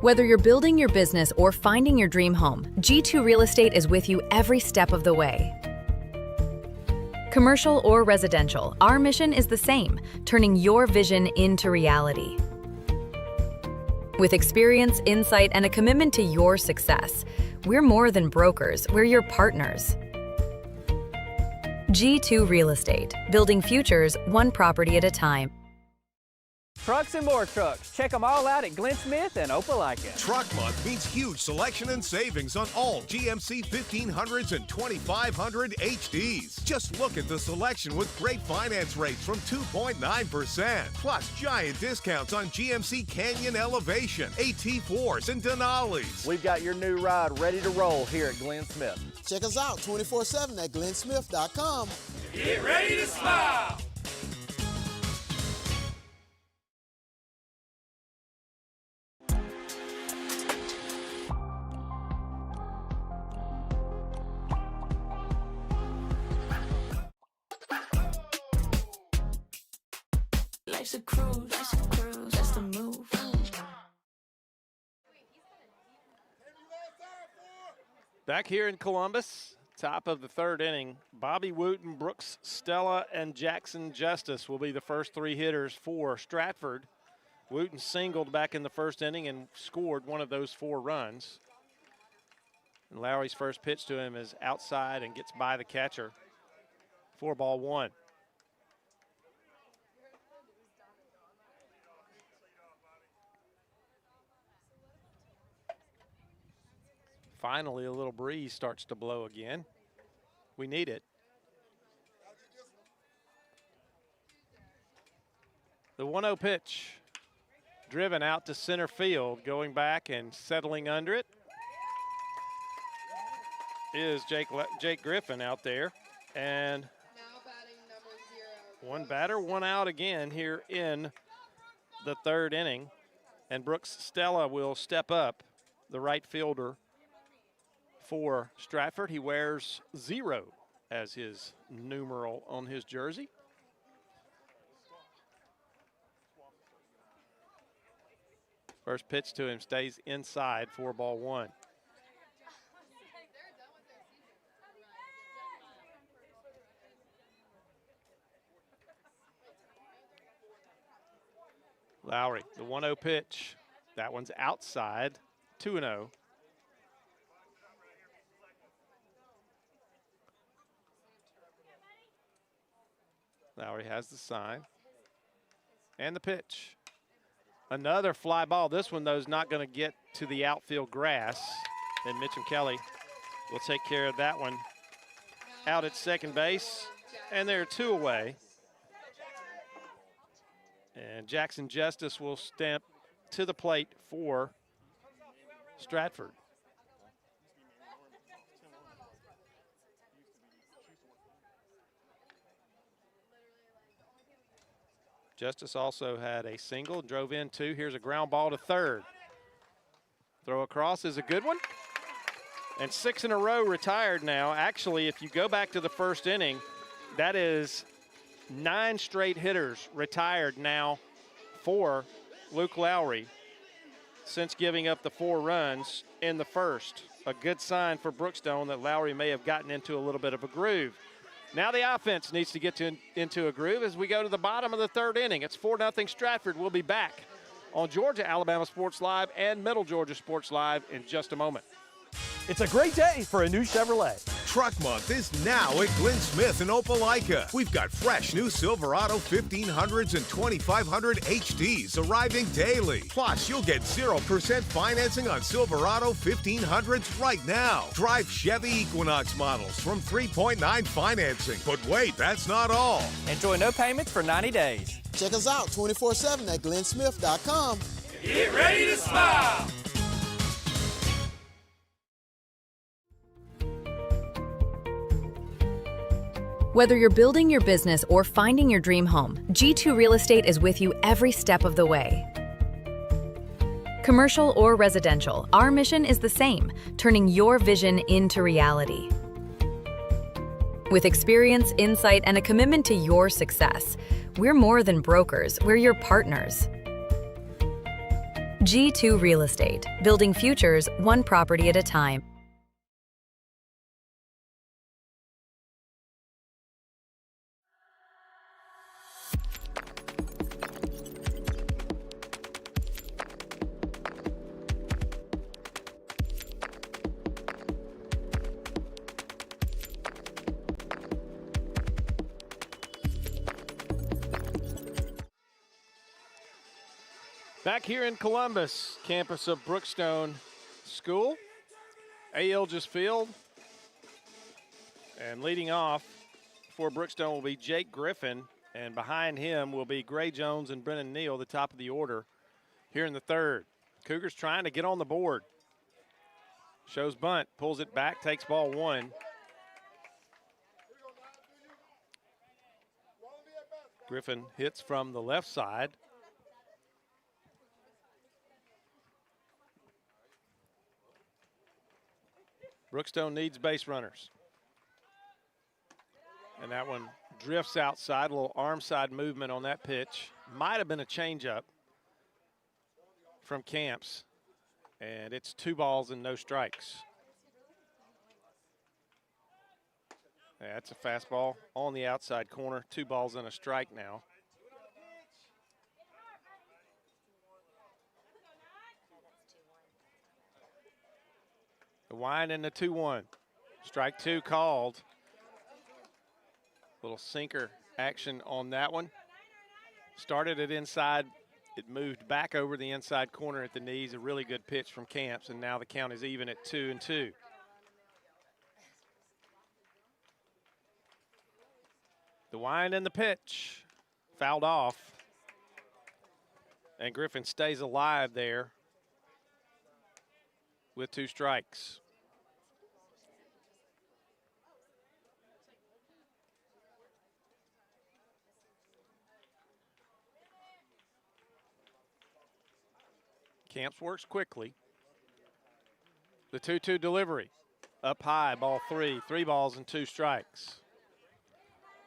Whether you're building your business or finding your dream home, G2 Real Estate is with you every step of the way. Commercial or residential, our mission is the same, turning your vision into reality. With experience, insight, and a commitment to your success, we're more than brokers, we're your partners. G2 Real Estate, building futures one property at a time. Trucks and more trucks. Check them all out at Glenn Smith and Opelika. Truck Month means huge selection and savings on all GMC 1500s and 2500 HDs. Just look at the selection with great finance rates from 2.9%. Plus giant discounts on GMC Canyon Elevation, AT4s, and Denali's. We've got your new ride ready to roll here at Glenn Smith. Check us out 24/7 at glennsmith.com. Get ready to smile. Life's a cruise, that's the move. Back here in Columbus, top of the third inning, Bobby Wooten, Brooks Stella, and Jackson Justice will be the first three hitters for Stratford. Wooten singled back in the first inning and scored one of those 4 runs. And Lowry's first pitch to him is outside and gets by the catcher. 4-1. Finally, a little breeze starts to blow again. We need it. The 1-0 pitch, driven out to center field, going back and settling under it is Jake Griffin out there. And one batter, one out again here in the third inning. And Brooks Stella will step up, the right fielder for Stratford. He wears 0 as his numeral on his jersey. First pitch to him stays inside, 4-1. Lowry, the 1-0 pitch. That one's outside, 2-0. Lowry has the sign. And the pitch. Another fly ball. This one, though, is not going to get to the outfield grass. And Mitchum Kelly will take care of that one out at second base. And there are 2 away. And Jackson Justice will step to the plate for Stratford. Justice also had a single, drove in 2. Here's a ground ball to third. Throw across is a good one. And 6 in a row retired now. Actually, if you go back to the first inning, that is 9 straight hitters retired now for Luke Lowry since giving up the 4 runs in the first. A good sign for Brookstone that Lowry may have gotten into a little bit of a groove. Now the offense needs to get into a groove as we go to the bottom of the third inning. It's 4-0 Stratford. We'll be back on Georgia Alabama Sports Live and Middle Georgia Sports Live in just a moment. It's a great day for a new Chevrolet. Truck Month is now at Glenn Smith in Opelika. We've got fresh new Silverado 1500s and 2500 HDs arriving daily. Plus, you'll get 0% financing on Silverado 1500s right now. Drive Chevy Equinox models from 3.9 financing. But wait, that's not all. Enjoy no payments for 90 days. Check us out 24/7 at glennsmith.com. Get ready to smile. Whether you're building your business or finding your dream home, G2 Real Estate is with you every step of the way. Commercial or residential, our mission is the same, turning your vision into reality. With experience, insight, and a commitment to your success, we're more than brokers, we're your partners. G2 Real Estate, building futures one property at a time. Back here in Columbus, campus of Brookstone School, A.L.Ges Field. And leading off for Brookstone will be Jake Griffin, and behind him will be Gray Jones and Brennan Neal, the top of the order here in the third. Cougars trying to get on the board. Shows bunt, pulls it back, takes ball one. Griffin hits from the left side. Brookstone needs base runners. And that one drifts outside, a little arm side movement on that pitch. Might have been a changeup from Camps. And it's 2 balls and no strikes. That's a fastball on the outside corner. 2 balls and a strike now. The wind and the 2-1. Strike 2 called. Little sinker action on that one. Started it inside. It moved back over the inside corner at the knees. A really good pitch from Camps, and now the count is even at 2-2. The wind and the pitch. Fouled off. And Griffin stays alive there with 2 strikes. Camps works quickly. The 2-2 delivery. Up high, ball 3. 3 balls and 2 strikes.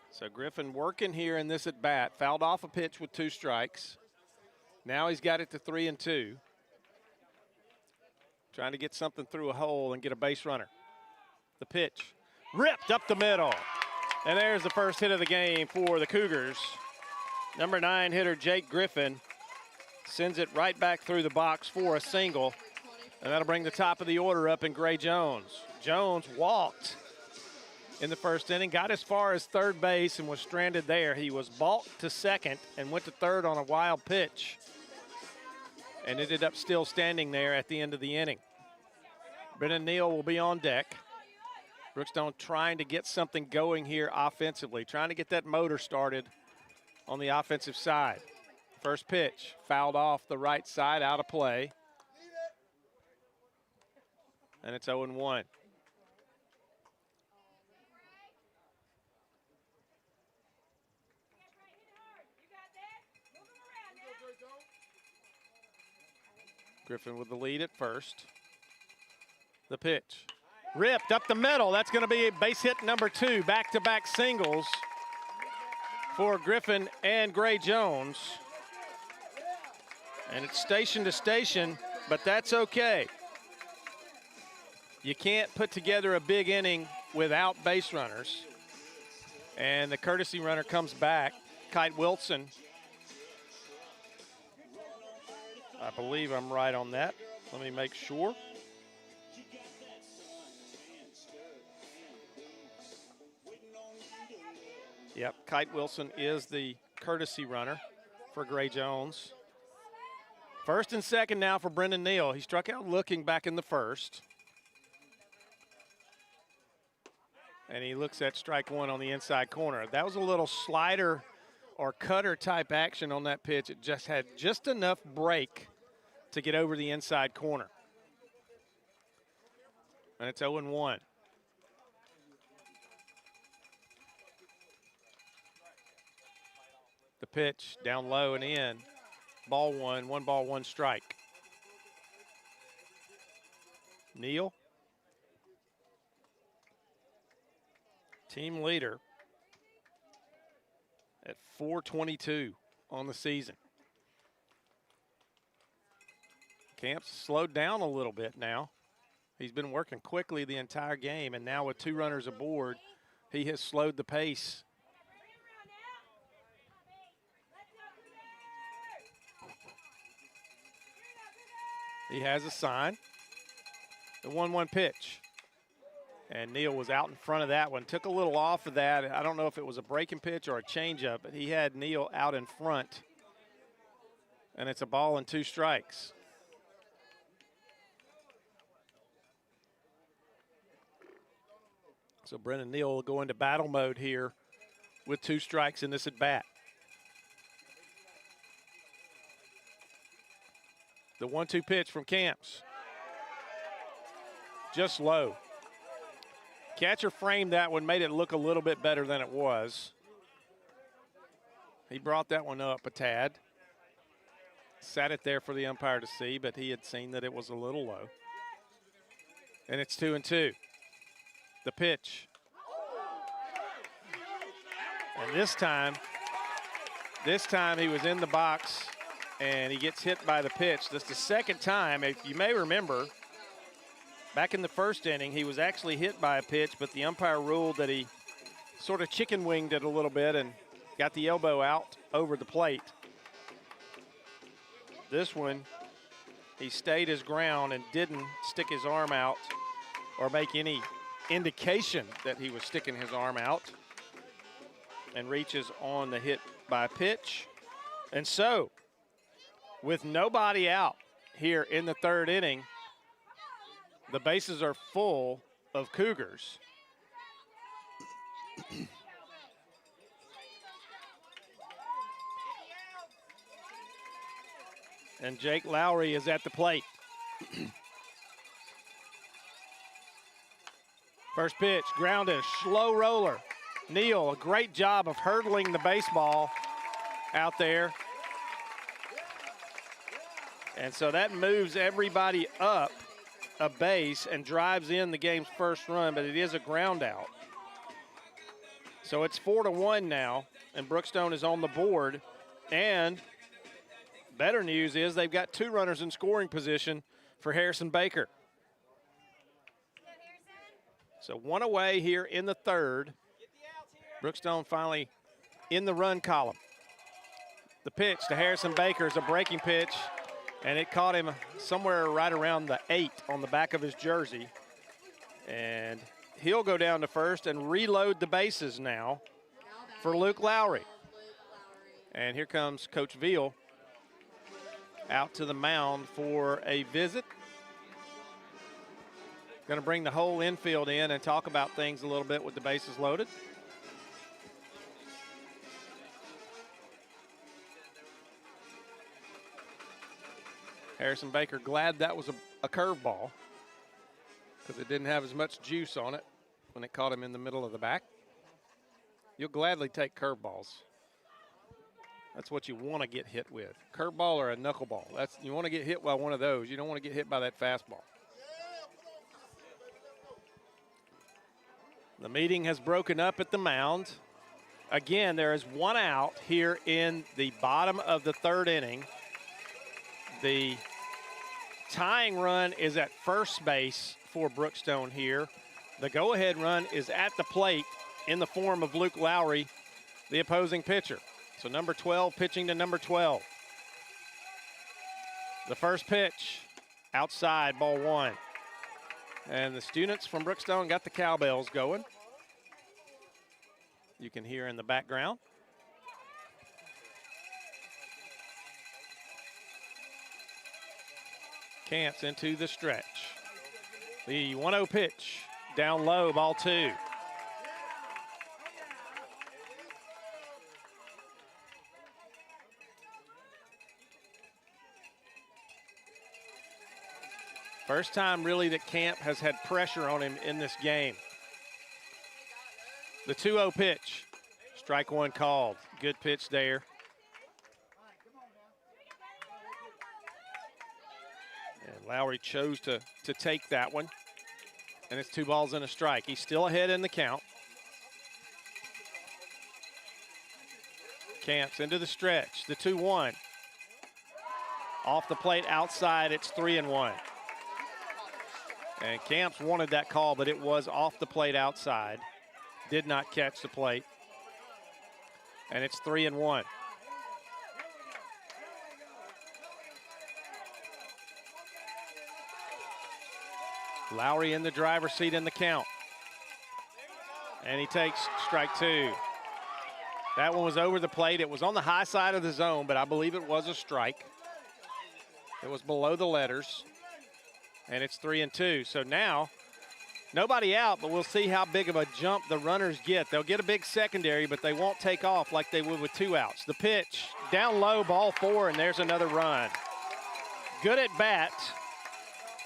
So Griffin working here in this at bat. Fouled off a pitch with 2 strikes. Now he's got it to 3-2. Trying to get something through a hole and get a base runner. The pitch. Ripped up the middle. And there's the first hit of the game for the Cougars. Number 9 hitter Jake Griffin sends it right back through the box for a single. And that'll bring the top of the order up in Gray Jones. Jones walked in the first inning, got as far as third base and was stranded there. He was balked to second and went to third on a wild pitch and ended up still standing there at the end of the inning. Brennan Neal will be on deck. Brookstone trying to get something going here offensively, trying to get that motor started on the offensive side. First pitch, fouled off the right side, out of play. And it's 0-1. Griffin with the lead at first. The pitch. Ripped up the middle. That's going to be base hit number 2. Back-to-back singles for Griffin and Gray Jones. And it's station to station, but that's okay. You can't put together a big inning without base runners. And the courtesy runner comes back. Kite Wilson. I believe I'm right on that. Let me make sure. Yep, Kite Wilson is the courtesy runner for Gray Jones. First and second now for Brendan Neal. He struck out looking back in the first. And he looks at strike 1 on the inside corner. That was a little slider or cutter type action on that pitch. It just had just enough break to get over the inside corner. And it's 0-1. The pitch down low and in. Ball 1, 1 ball, 1 strike. Neal. Team leader at 422 on the season. Camps slowed down a little bit now. He's been working quickly the entire game, and now with 2 runners aboard, he has slowed the pace. He has a sign. The 1-1 pitch. And Neal was out in front of that one. Took a little off of that. I don't know if it was a breaking pitch or a changeup, but he had Neal out in front And it's a ball and 2 strikes. So Brennan Neal will go into battle mode here with 2 strikes in this at bat. The 1-2 pitch from Camps. Just low. Catcher framed that one, made it look a little bit better than it was. He brought that one up a tad. Sat it there for the umpire to see, but he had seen that it was a little low. And it's 2-2. The pitch. And this time he was in the box and he gets hit by the pitch. That's the second time. If you may remember, back in the first inning, he was actually hit by a pitch, but the umpire ruled that he sort of chicken winged it a little bit and got the elbow out over the plate. This one, he stayed his ground and didn't stick his arm out or make any indication that he was sticking his arm out, and reaches on the hit by pitch. And so, with nobody out here in the 3rd inning, the bases are full of Cougars. And Jake Lowry is at the plate. First pitch, grounded, slow roller. Neal, a great job of hurdling the baseball out there. And so that moves everybody up a base and drives in the game's first run, but it is a ground out. So it's 4-1 now, and Brookstone is on the board. And better news is they've got 2 runners in scoring position for Harrison Baker. So 1 away here in the 3rd. Brookstone finally in the run column. The pitch to Harrison Baker is a breaking pitch, and it caught him somewhere right around the 8 on the back of his jersey. And he'll go down to first and reload the bases now for Luke Lowry. And here comes Coach Veal out to the mound for a visit. Going to bring the whole infield in and talk about things a little bit with the bases loaded. Harrison Baker glad that was a curveball because it didn't have as much juice on it when it caught him in the middle of the back. You'll gladly take curveballs. That's what you want to get hit with. Curveball or a knuckleball. You want to get hit by one of those. You don't want to get hit by that fastball. The meeting has broken up at the mound. Again, there is 1 out here in the bottom of the 3rd inning. The tying run is at first base for Brookstone here. The go-ahead run is at the plate in the form of Luke Lowry, the opposing pitcher. So number 12 pitching to number 12. The first pitch, outside, ball 1. And the students from Brookstone got the cowbells going. You can hear in the background. Camps into the stretch. The 1-0 pitch, down low, ball 2. First time really that Camp has had pressure on him in this game. The 2-0 pitch, strike 1 called. Good pitch there. And Lowry chose to take that one. And it's 2 balls and a strike. He's still ahead in the count. Camps into the stretch, the 2-1. Off the plate outside, it's 3-1. And Camps wanted that call, but it was off the plate outside. Did not catch the plate. And it's 3-1. Lowry in the driver's seat in the count. And he takes strike 2. That one was over the plate. It was on the high side of the zone, but I believe it was a strike. It was below the letters, and it's 3-2. So now, nobody out, but we'll see how big of a jump the runners get. They'll get a big secondary, but they won't take off like they would with 2 outs. The pitch, down low, ball 4, and there's another run. Good at bat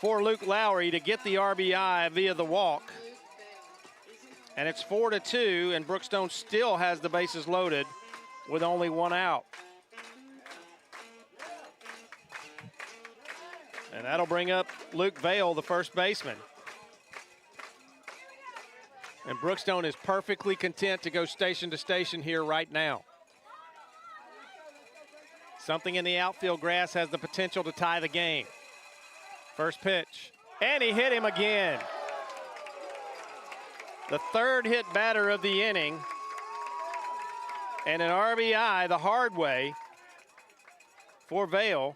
for Luke Lowry to get the RBI via the walk. And it's 4-2, and Brookstone still has the bases loaded with only 1 out. And that'll bring up Luke Vale, the first baseman. And Brookstone is perfectly content to go station to station here right now. Something in the outfield grass has the potential to tie the game. First pitch, and he hit him again. The 3rd hit batter of the inning, and an RBI the hard way for Vale.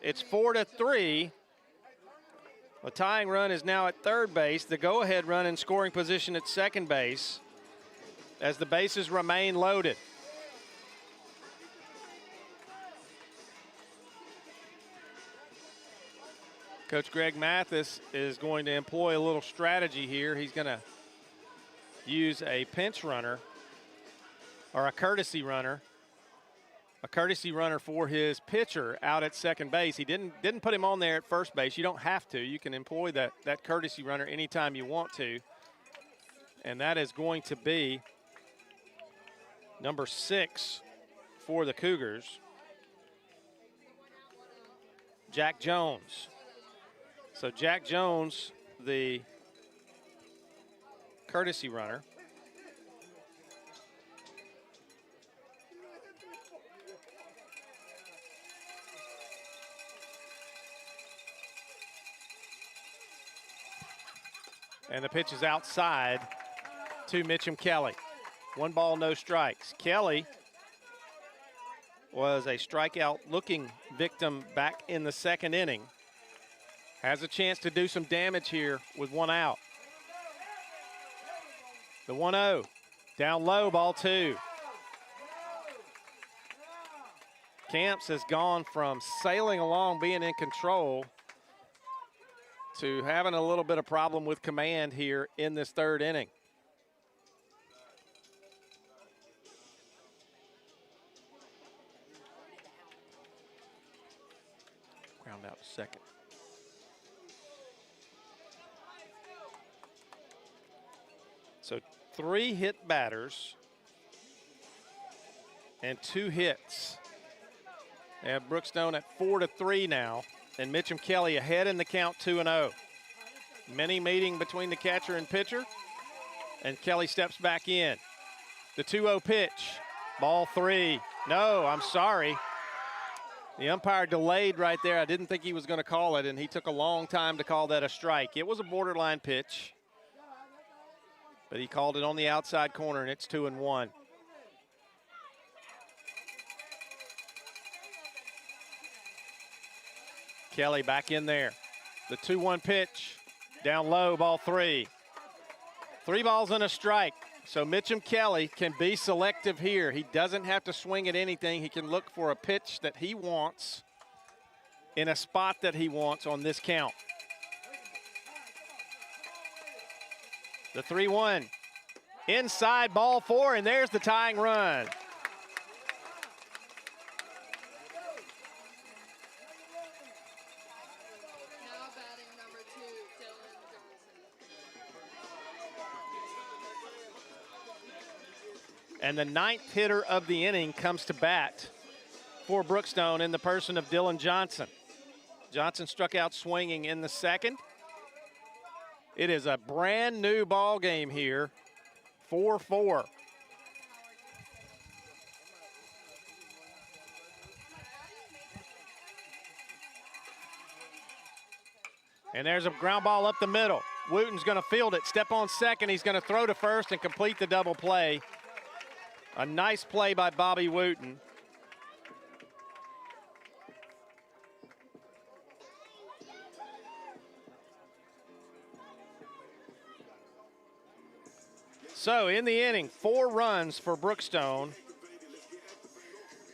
It's 4-3. The tying run is now at 3rd base. The go-ahead run in scoring position at 2nd base as the bases remain loaded. Coach Greg Mathis is going to employ a little strategy here. He's going to use a pinch runner or a courtesy runner for his pitcher out at 2nd base. He didn't put him on there at 1st base. You don't have to. You can employ that courtesy runner anytime you want to. And that is going to be number 6 for the Cougars, Jack Jones. So Jack Jones, the courtesy runner. And the pitch is outside to Mitchum Kelly. 1 ball, no strikes. Kelly was a strikeout-looking victim back in the 2nd inning. Has a chance to do some damage here with 1 out. The 1-0, down low, ball 2. Camps has gone from sailing along, being in control, to having a little bit of problem with command here in this 3rd inning. Ground out to 2nd. So 3 hit batters and 2 hits. They have Brookstone at 4-3 now, and Mitchum Kelly ahead in the count 2-0. Mini meeting between the catcher and pitcher, and Kelly steps back in. The 2-0 pitch, ball 3. No, I'm sorry. The umpire delayed right there. I didn't think he was going to call it, and he took a long time to call that a strike. It was a borderline pitch, but he called it on the outside corner, and it's 2-1. Kelly back in there. The 2-1 pitch, down low, ball 3. 3 balls and a strike. So Mitchum Kelly can be selective here. He doesn't have to swing at anything. He can look for a pitch that he wants in a spot that he wants on this count. The 3-1, inside, ball 4, and there's the tying run. And the 9th hitter of the inning comes to bat for Brookstone in the person of Dylan Johnson. Johnson struck out swinging in the 2nd. It is a brand new ball game here, 4-4. And there's a ground ball up the middle. Wooten's going to field it, step on 2nd. He's going to throw to 1st and complete the double play. A nice play by Bobby Wooten. So in the inning, 4 runs for Brookstone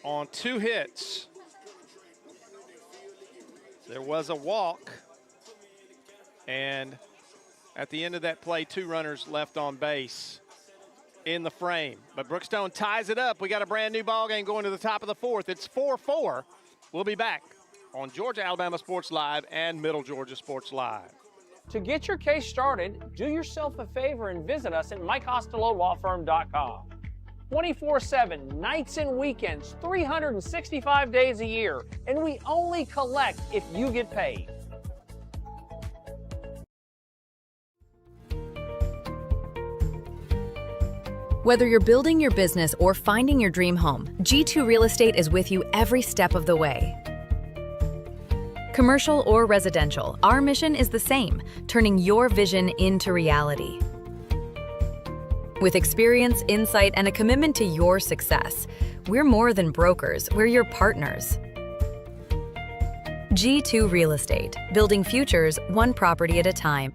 on 2 hits. There was a walk, and at the end of that play, 2 runners left on base in the frame. But Brookstone ties it up. We got a brand new ball game going to the top of the 4th. It's 4-4. We'll be back on Georgia Alabama Sports Live and Middle Georgia Sports Live. To get your case started, do yourself a favor and visit us at MikeCostelloLawFirm.com. 24/7, nights and weekends, 365 days a year, and we only collect if you get paid. Whether you're building your business or finding your dream home, G2 Real Estate is with you every step of the way. Commercial or residential, our mission is the same, turning your vision into reality. With experience, insight, and a commitment to your success, we're more than brokers, we're your partners. G2 Real Estate, building futures one property at a time.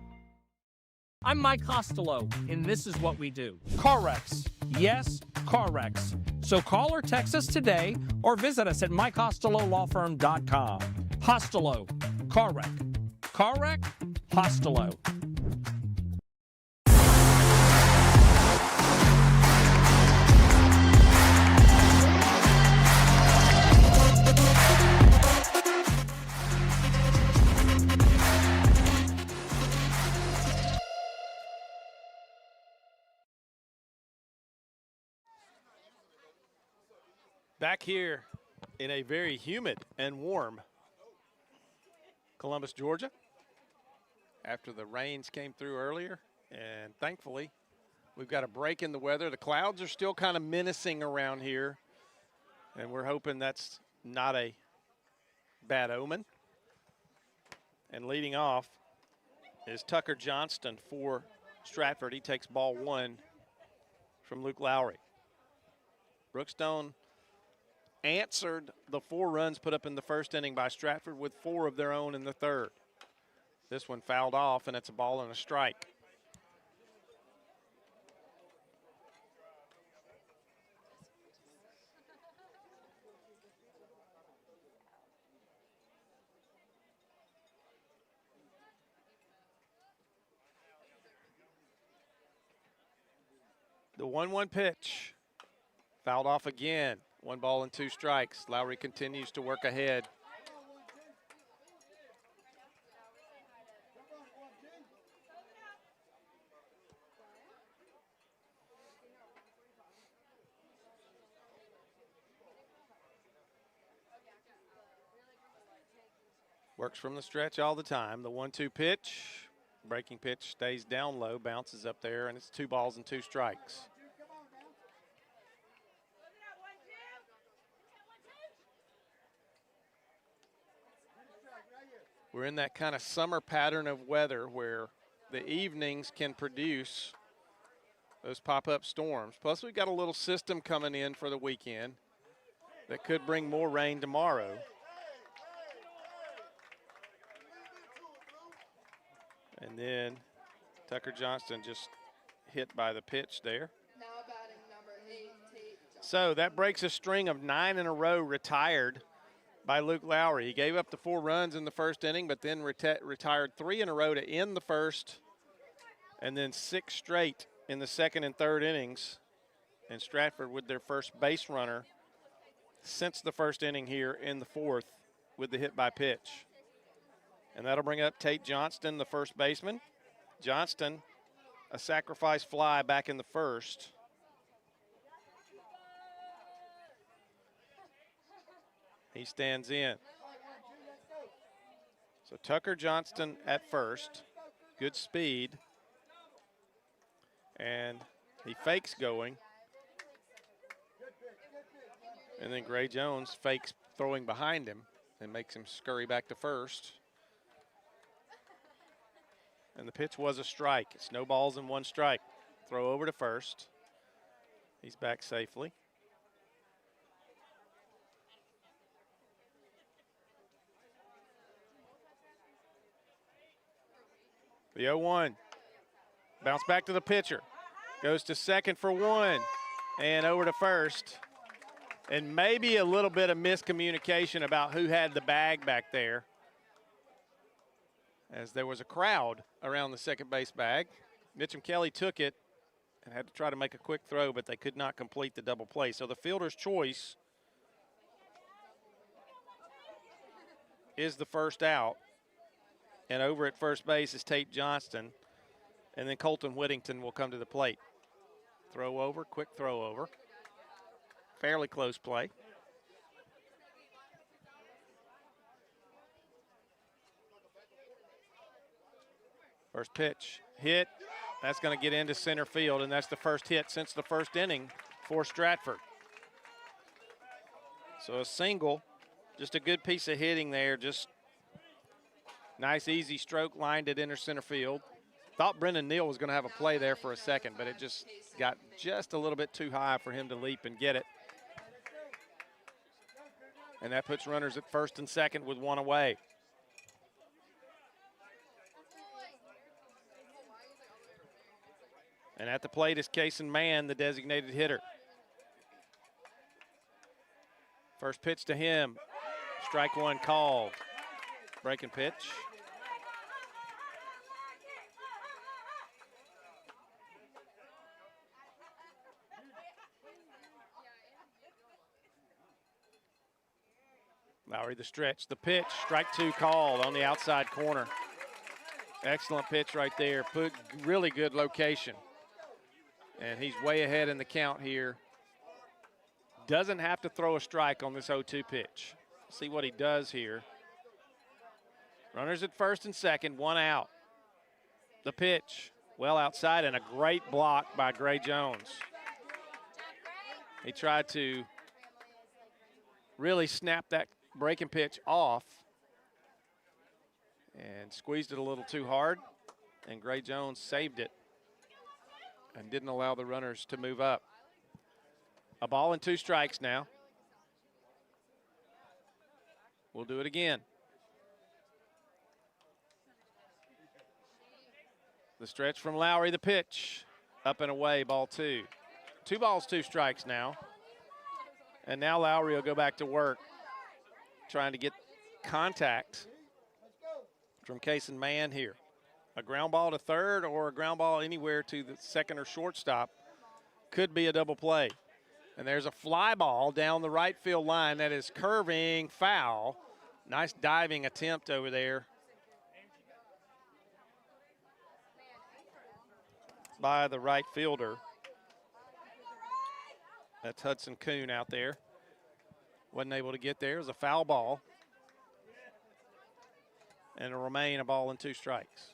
I'm Mike Costello, and this is what we do. Car wrecks. Yes, car wrecks. So call or text us today or visit us at MikeCostelloLawFirm.com. Costello, car wreck. Car wreck, Costello. Back here in a very humid and warm Columbus, Georgia, after the rains came through earlier, and thankfully we've got a break in the weather. The clouds are still kind of menacing around here, and we're hoping that's not a bad omen. And leading off is Tucker Johnston for Stratford. He takes ball 1 from Luke Lowry. Brookstone answered the 4 runs put up in the first inning by Stratford with 4 of their own in the third. This one fouled off, and it's a ball and a strike. The 1-1 pitch fouled off again. 1 ball and 2 strikes. Lowry continues to work ahead. Works from the stretch all the time. The 1-2 pitch. Breaking pitch stays down low, bounces up there, and it's 2 balls and 2 strikes. We're in that kind of summer pattern of weather where the evenings can produce those pop-up storms. Plus, we've got a little system coming in for the weekend that could bring more rain tomorrow. And then Tucker Johnston just hit by the pitch there. So that breaks a string of 9 in a row retired by Luke Lowry. He gave up the 4 runs in the first inning, but then retired 3 in a row to end the first, and then 6 straight in the second and third innings. And Stratford with their first base runner since the first inning here in the 4th with the hit by pitch. And that'll bring up Tate Johnston, the first baseman. Johnston, a sacrifice fly back in the first. He stands in. So Tucker Johnston at first. Good speed. And he fakes going. And then Gray Jones fakes throwing behind him and makes him scurry back to first. And the pitch was a strike. It's no balls and 1 strike. Throw over to first. He's back safely. The 0-1. Bounce back to the pitcher. Goes to second for 1. And over to first. And maybe a little bit of miscommunication about who had the bag back there. as there was a crowd around the second base bag. Mitchum Kelly took it and had to try to make a quick throw, but they could not complete the double play. So the fielder's choice is the first out. And over at first base is Tate Johnston. And then Colton Whittington will come to the plate. Throw over, quick throw over. Fairly close play. First pitch, hit. That's going to get into center field, and that's the first hit since the first inning for Stratford. So a single, just a good piece of hitting there. Just nice, easy stroke, lined it into center field. Thought Brendan Neal was going to have a play there for a second, but it just got just a little bit too high for him to leap and get it. And that puts runners at first and second with one away. And at the plate is Kason Mann, the designated hitter. First pitch to him. Strike one called. Breaking pitch. Lowry the stretch. The pitch. Strike two called on the outside corner. Excellent pitch right there. Put really good location. And he's way ahead in the count here. Doesn't have to throw a strike on this 0-2 pitch. See what he does here. Runners at first and second, one out. The pitch, well outside, and a great block by Gray Jones. He tried to really snap that breaking pitch off and squeezed it a little too hard, and Gray Jones saved it and didn't allow the runners to move up. A ball and two strikes now. We'll do it again. The stretch from Lowry, the pitch. Up and away, ball two. 2 balls, 2 strikes now. And now Lowry will go back to work, trying to get contact from Kason Mann here. A ground ball to third or a ground ball anywhere to the second or shortstop could be a double play. And there's a fly ball down the right field line that is curving foul. Nice diving attempt over there by the right fielder. That's Hudson Kuhn out there. Wasn't able to get there. It was a foul ball. And it'll remain a ball and 2 strikes.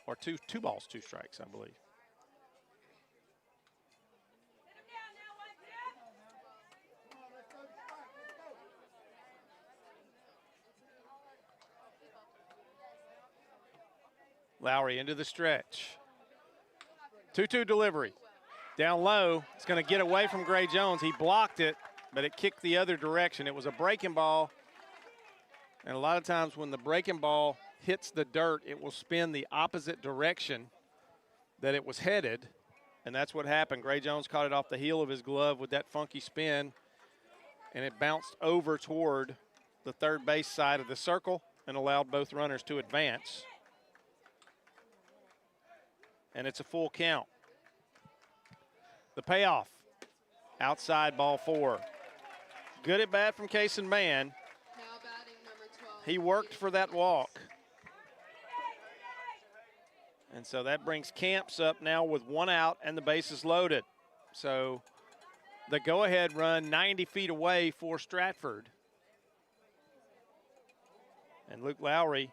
Or two balls, 2 strikes, I believe. Lowry into the stretch. 2-2 delivery. Down low, it's going to get away from Gray Jones. He blocked it, but it kicked the other direction. It was a breaking ball. And a lot of times when the breaking ball hits the dirt, it will spin the opposite direction that it was headed. And that's what happened. Gray Jones caught it off the heel of his glove with that funky spin. And it bounced over toward the third base side of the circle and allowed both runners to advance. And it's a full count. The payoff, outside ball 4. Good at bat from Kason Mann. He worked for that walk. And so that brings Camps up now with 1 out and the bases loaded. So the go-ahead run 90 feet away for Stratford. And Luke Lowry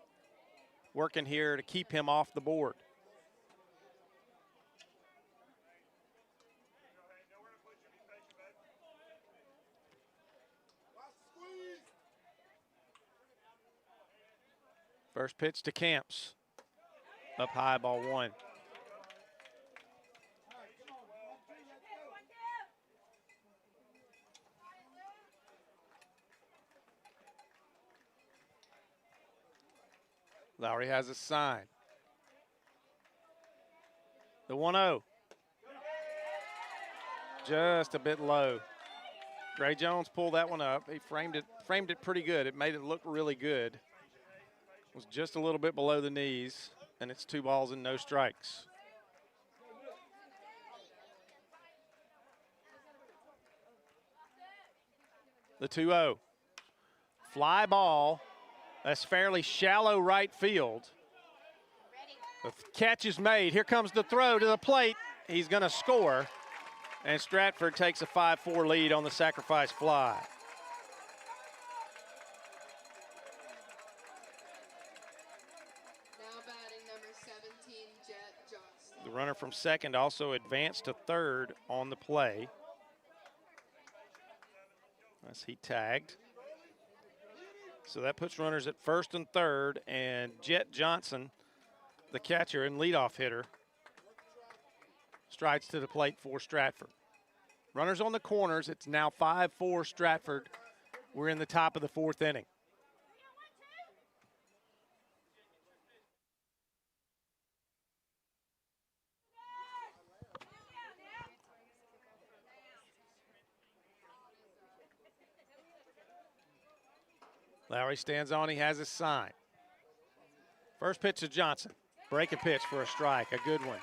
working here to keep him off the board. First pitch to Camps. Up high, ball 1. Lowry has a sign. The 1-0. Just a bit low. Gray Jones pulled that one up. He framed it pretty good. It made it look really good. Was just a little bit below the knees, and it's 2 balls and no strikes. The 2-0. Fly ball. That's fairly shallow right field. The catch is made. Here comes the throw to the plate. He's going to score. And Stratford takes a 5-4 lead on the sacrifice fly. Now batting number 17, Jet Johnson. The runner from second also advanced to third on the play. As he tagged. So that puts runners at first and third, and Jet Johnson, the catcher and leadoff hitter, strides to the plate for Stratford. Runners on the corners. It's now 5-4 Stratford. We're in the top of the 4th inning. Lowry stands on. He has his sign. First pitch to Johnson. Breaking pitch for a strike. A good one.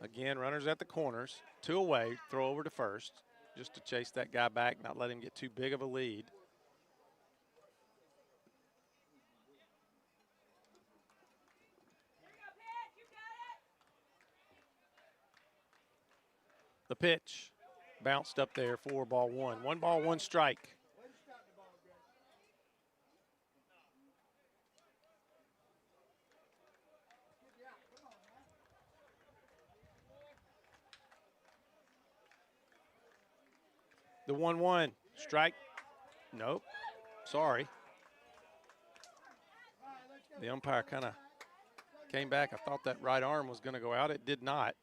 Again, runners at the corners. 2 away. Throw over to first just to chase that guy back, not let him get too big of a lead. The pitch bounced up there for ball 1. 1 ball, 1 strike. The 1-1 strike. Nope. Sorry. The umpire kind of came back. I thought that right arm was going to go out. It did not.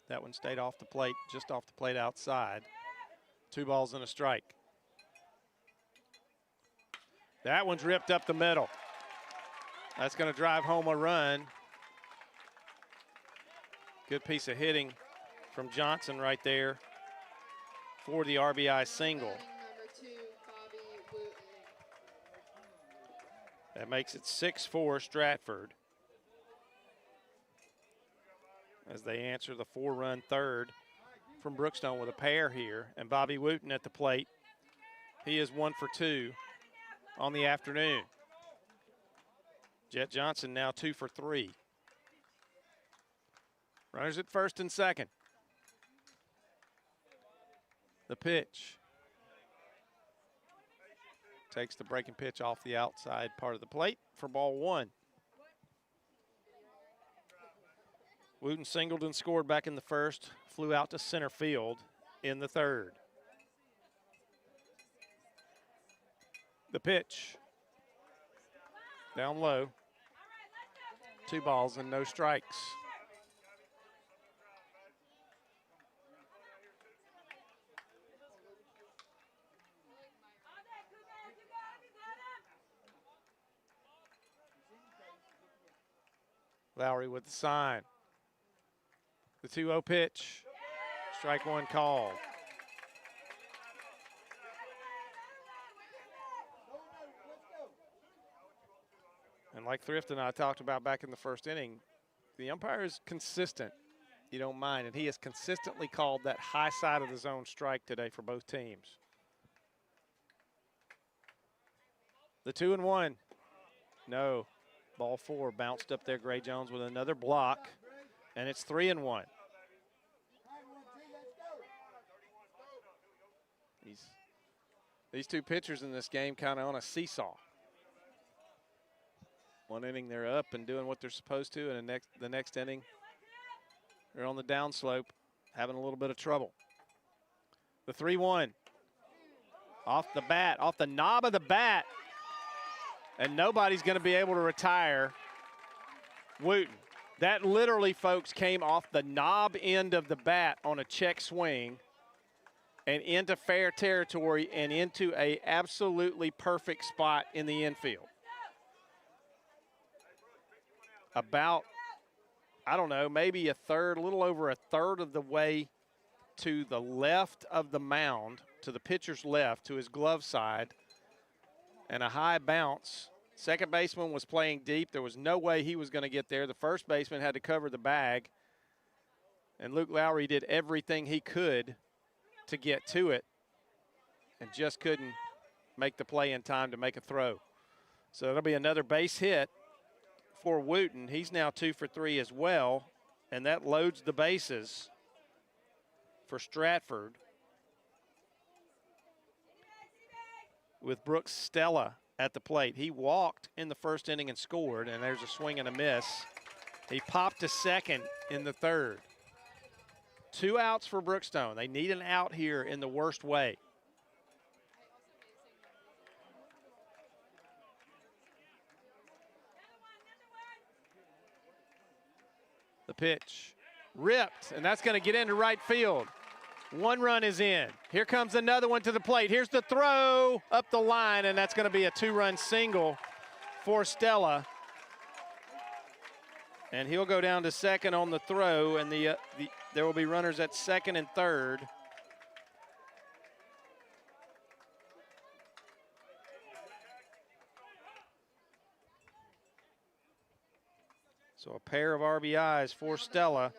That one stayed off the plate, just off the plate outside. 2 balls and a strike. That one's ripped up the middle. That's going to drive home a run. Good piece of hitting from Johnson right there for the RBI single. Number 2, Bobby Wooten. That makes it 6-4 Stratford, as they answer the 4-run third from Brookstone with a pair here. And Bobby Wooten at the plate. He is 1 for 2 on the afternoon. Jet Johnson now 2 for 3. Runners at first and second. The pitch. Takes the breaking pitch off the outside part of the plate for ball 1. Wooten singled and scored back in the first, flew out to center field in the third. The pitch. Down low. 2 balls and no strikes. Lowry with the sign. The 2-0 pitch. Strike 1 called. And like Thrift and I talked about back in the first inning, the umpire is consistent. You don't mind. And he has consistently called that high side of the zone strike today for both teams. The 2-1. No. Ball 4 bounced up there. Gray Jones with another block. And it's 3-1. These 2 pitchers in this game kind of on a seesaw. One inning they're up and doing what they're supposed to, and the next inning they're on the downslope, having a little bit of trouble. The 3-1. Off the bat, off the knob of the bat. And nobody's going to be able to retire Wooten. That literally, folks, came off the knob end of the bat on a check swing and into fair territory and into a absolutely perfect spot in the infield. About I don't know, maybe a little over a third of the way to the left of the mound, to the pitcher's left, to his glove side, and a high bounce. Second baseman was playing deep. There was no way he was going to get there. The first baseman had to cover the bag, and Luke Lowry did everything he could to get to it and just couldn't make the play in time to make a throw. So it'll be another base hit for Wooten. He's now 2 for 3 as well, and that loads the bases for Stratford, with Brooks Stella at the plate. He walked in the first inning and scored, and there's a swing and a miss. He popped to second in the third. 2 outs for Brookstone. They need an out here in the worst way. The pitch ripped, and that's going to get into right field. 1 run is in. Here comes another one to the plate. Here's the throw up the line, and that's going to be a 2-run single for Stella. And he'll go down to second on the throw, and there will be runners at second and third. So a pair of RBIs for Stella.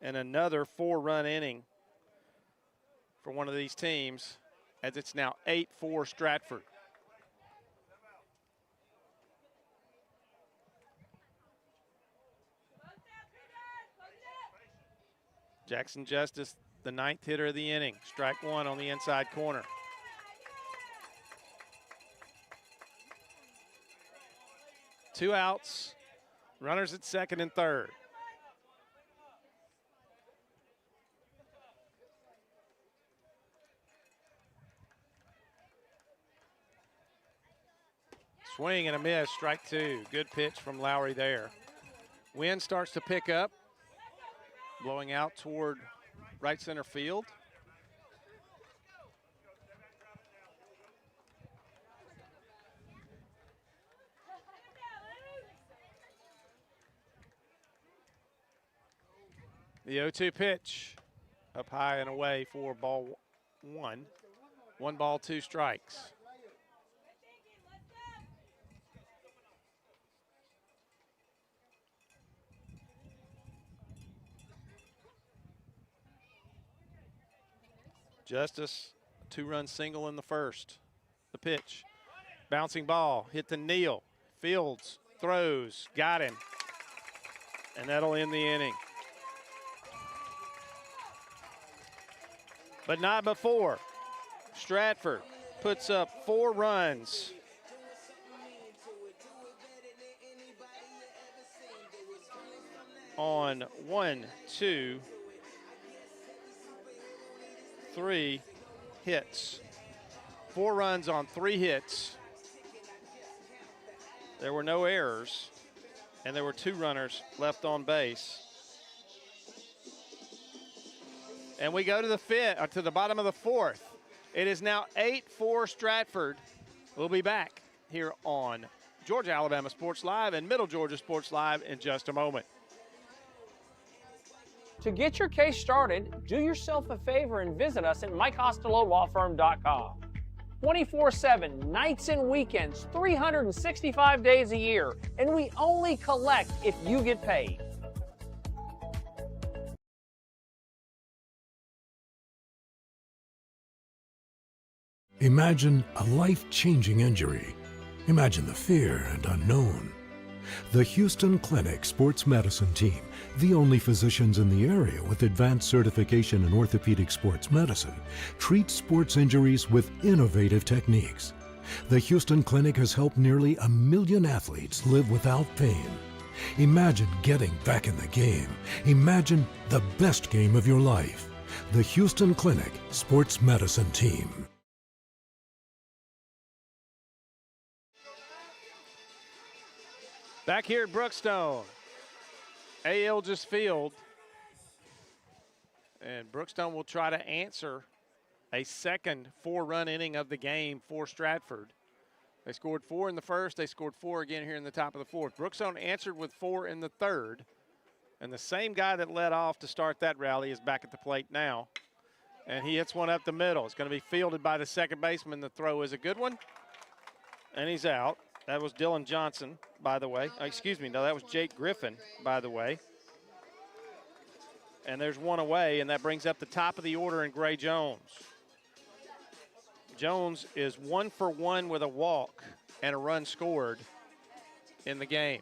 And another 4-run inning for one of these teams, as it's now 8-4 Stratford. Jackson Justice, the 9th hitter of the inning. Strike 1 on the inside corner. Two outs, runners at second and third. Swing and a miss, strike 2. Good pitch from Lowry there. Wind starts to pick up, blowing out toward right center field. The 0-2 pitch up high and away for ball 1. 1 ball, 2 strikes. Justice, 2-run single in the first. The pitch, bouncing ball, hit to Neal. Fields, throws, got him. And that'll end the inning. But not before. Stratford puts up 4 runs. On 1, 2, 3 hits. 4 runs on 3 hits. There were no errors, and there were 2 runners left on base. And we go to the bottom of the 4th. It is now 8-4 Stratford. We'll be back here on Georgia Alabama Sports Live and Middle Georgia Sports Live in just a moment. To get your case started, do yourself a favor and visit us at MikeCostelloLawFirm.com. 24/7, nights and weekends, 365 days a year, and we only collect if you get paid. Imagine a life-changing injury. Imagine the fear and unknown. The Houston Clinic Sports Medicine Team, the only physicians in the area with advanced certification in orthopedic sports medicine, treats sports injuries with innovative techniques. The Houston Clinic has helped nearly 1 million athletes live without pain. Imagine getting back in the game. Imagine the best game of your life. The Houston Clinic Sports Medicine Team. Back here at Brookstone, A.L. just field. And Brookstone will try to answer a second 4-run inning of the game for Stratford. They scored 4 in the first. They scored 4 again here in the top of the fourth. Brookstone answered with 4 in the third. And the same guy that led off to start that rally is back at the plate now. And he hits one up the middle. It's going to be fielded by the second baseman. The throw is a good one. And he's out. That was Dylan Johnson, by the way. Excuse me, no, that was Jake Griffin, by the way. And there's one away, and that brings up the top of the order in Gray Jones. Jones is 1 for 1 with a walk and a run scored in the game.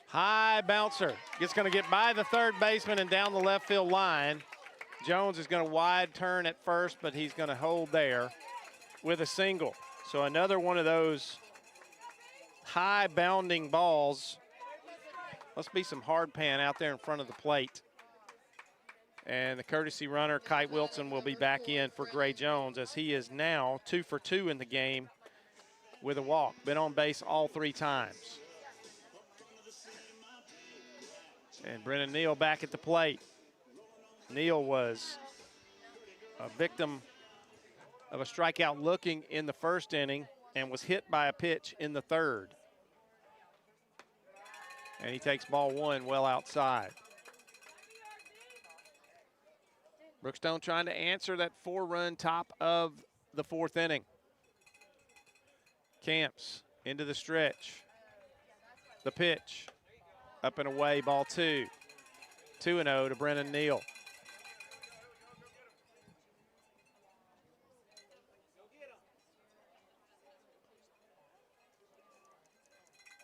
High bouncer. It's going to get by the third baseman and down the left field line. Jones is going to wide turn at first, but he's going to hold there with a single. So another one of those high bounding balls. Must be some hard pan out there in front of the plate. And the courtesy runner, Kite Wilson, will be back in for Gray Jones as he is now 2 for 2 in the game with a walk. Been on base all 3 times. And Brennan Neal back at the plate. Neal was a victim of a strikeout looking in the first inning and was hit by a pitch in the third. And he takes ball 1 well outside. Brookstone trying to answer that 4-run top of the 4th inning. Camps into the stretch. The pitch. Up and away, ball 2. 2-0 to Brennan Neal.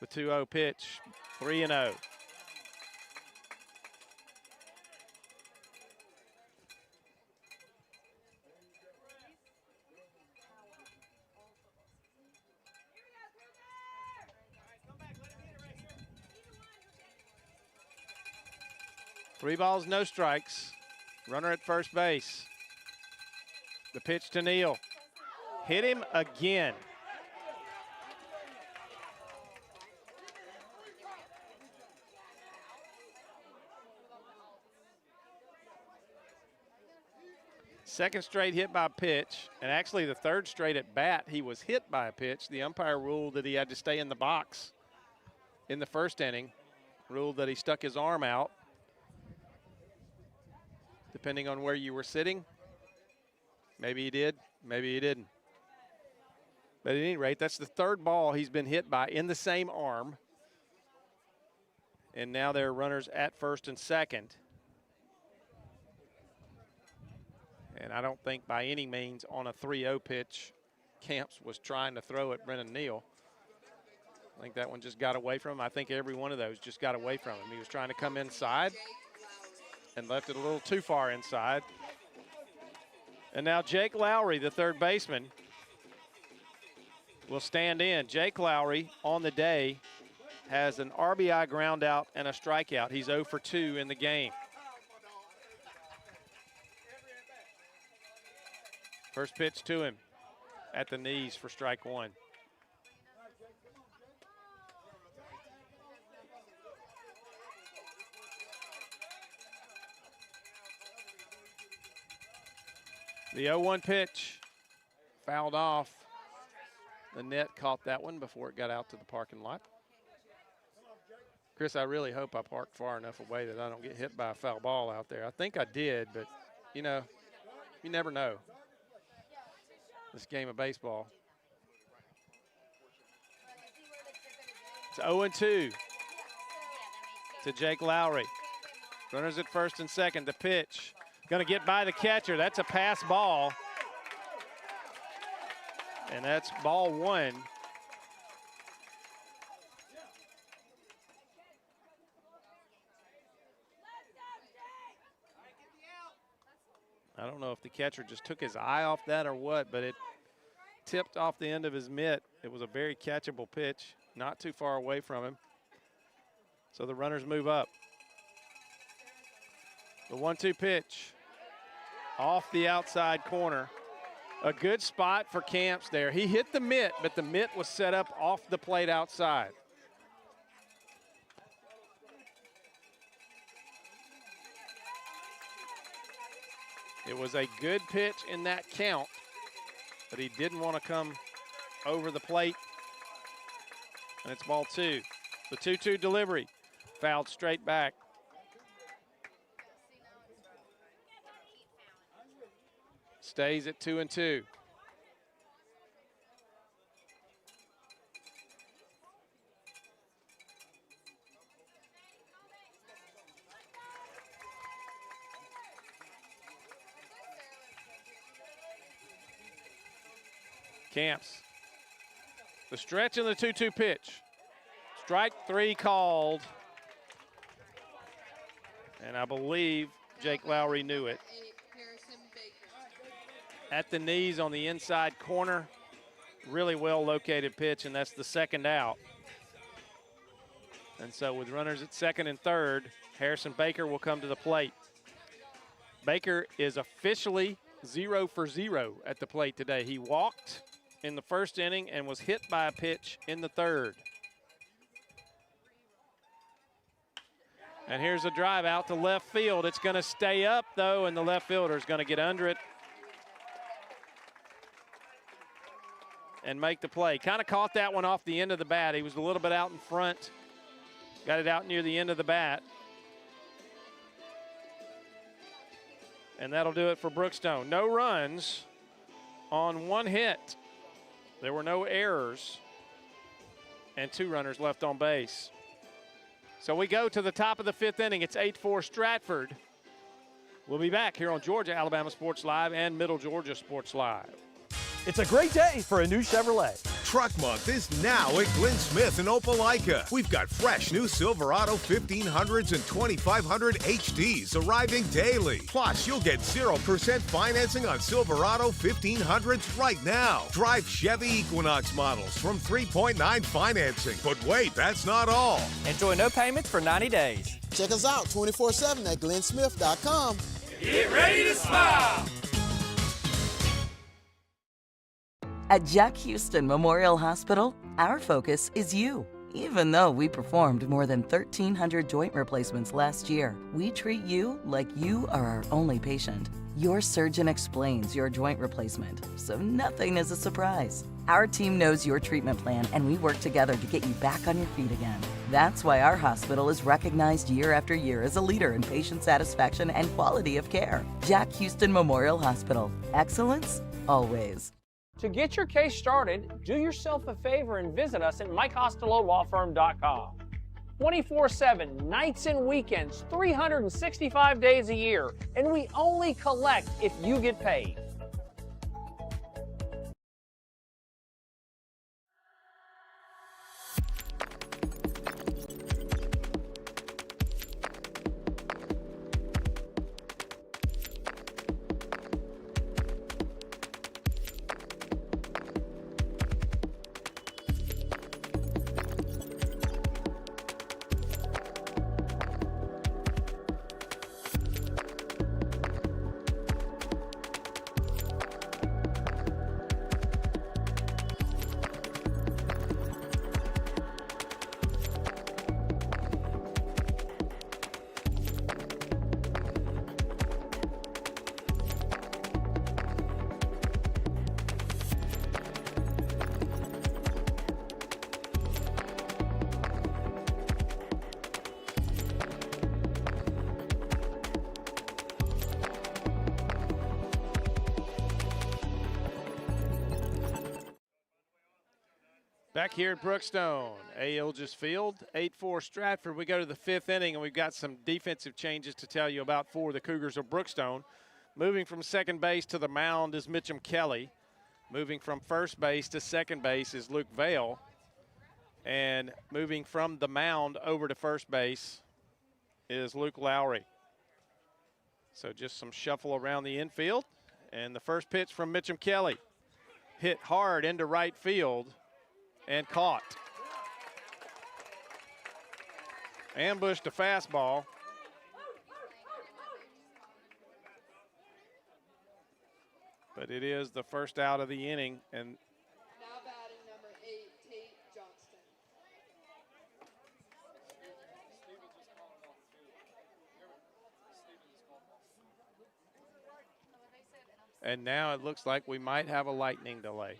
The 2-0 pitch, 3-0. Three balls, no strikes. Runner at first base. The pitch to Neal. Hit him again. Second straight hit by pitch, and actually the third straight at bat he was hit by a pitch. The umpire ruled that he had to stay in the box in the first inning, ruled that he stuck his arm out. Depending on where you were sitting, maybe he did, maybe he didn't. But at any rate, that's the third ball he's been hit by in the same arm. And now there are runners at first and second. And I don't think by any means on a 3-0 pitch, Camps was trying to throw at Brennan Neal. I think that one just got away from him. I think every one of those just got away from him. He was trying to come inside and left it a little too far inside. And now Jake Lowry, the third baseman, will stand in. Jake Lowry on the day has an RBI ground out and a strikeout. He's 0 for 2 in the game. First pitch to him at the knees for strike 1. The 0-1 pitch, fouled off. The net caught that one before it got out to the parking lot. Chris, I really hope I parked far enough away that I don't get hit by a foul ball out there. I think I did, but, you know, you never know. This game of baseball. It's 0-2 to Jake Lowry. Runners at first and second. The pitch. Going to get by the catcher. That's a pass ball. And that's ball 1. I don't know if the catcher just took his eye off that or what, but it tipped off the end of his mitt. It was a very catchable pitch, not too far away from him. So the runners move up. The 1-2 pitch off the outside corner. A good spot for Camps there. He hit the mitt, but the mitt was set up off the plate outside. It was a good pitch in that count, but he didn't want to come over the plate. And it's ball 2. The 2-2 delivery, fouled straight back. Stays at 2-2. Camps. The stretch and the 2-2 pitch. Strike 3 called. And I believe Jake Lowry knew it. At the knees on the inside corner. Really well located pitch, and that's the second out. And so with runners at second and third, Harrison Baker will come to the plate. Baker is officially 0 for 0 at the plate today. He walked in the first inning and was hit by a pitch in the third. And here's a drive out to left field. It's going to stay up, though, and the left fielder is going to get under it and make the play. Kind of caught that one off the end of the bat. He was a little bit out in front. Got it out near the end of the bat. And that'll do it for Brookstone. No runs on 1 hit. There were no errors and 2 runners left on base. So we go to the top of the 5th inning. It's 8-4 Stratford. We'll be back here on Georgia Alabama Sports Live and Middle Georgia Sports Live. It's a great day for a new Chevrolet. Truck Month is now at Glenn Smith in Opelika. We've got fresh new Silverado 1500s and 2500 HDs arriving daily. Plus, you'll get 0% financing on Silverado 1500s right now. Drive Chevy Equinox models from 3.9 financing. But wait, that's not all. Enjoy no payments for 90 days. Check us out 24/7 at glennsmith.com. Get ready to smile. At Jack Houston Memorial Hospital, our focus is you. Even though we performed more than 1,300 joint replacements last year, we treat you like you are our only patient. Your surgeon explains your joint replacement, so nothing is a surprise. Our team knows your treatment plan, and we work together to get you back on your feet again. That's why our hospital is recognized year after year as a leader in patient satisfaction and quality of care. Jack Houston Memorial Hospital. Excellence, always. To get your case started, do yourself a favor and visit us at MikeCostelloLawFirm.com. 24/7, nights and weekends, 365 days a year, and we only collect if you get paid. Back here at Brookstone, A. Ilges Field, 8-4 Stratford. We go to the 5th inning, and we've got some defensive changes to tell you about for the Cougars of Brookstone. Moving from second base to the mound is Mitchum Kelly. Moving from first base to second base is Luke Vale. And moving from the mound over to first base is Luke Lowry. So just some shuffle around the infield. And the first pitch from Mitchum Kelly. Hit hard into right field. And caught. Ambushed a fastball. But it is the first out of the inning. And now batting number 8, Tate Johnston. And now it looks like we might have a lightning delay.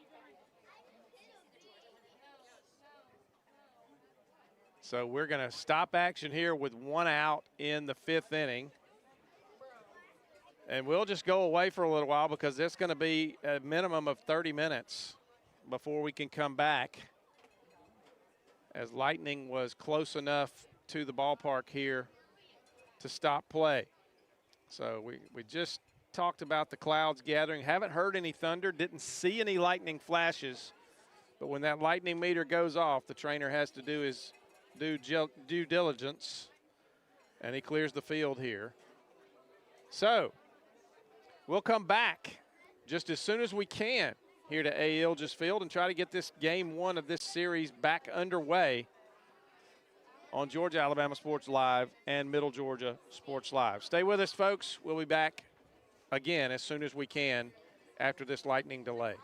So we're going to stop action here with 1 out in the 5th inning. And we'll just go away for a little while because it's going to be a minimum of 30 minutes before we can come back, as lightning was close enough to the ballpark here to stop play. So we just talked about the clouds gathering. Haven't heard any thunder, didn't see any lightning flashes. But when that lightning meter goes off, the trainer has to do his due diligence, and he clears the field here. So we'll come back just as soon as we can here to A. Ilges Field and try to get this game 1 of this series back underway on Georgia Alabama Sports Live and Middle Georgia Sports Live. Stay with us, folks. We'll be back again as soon as we can after this lightning delay.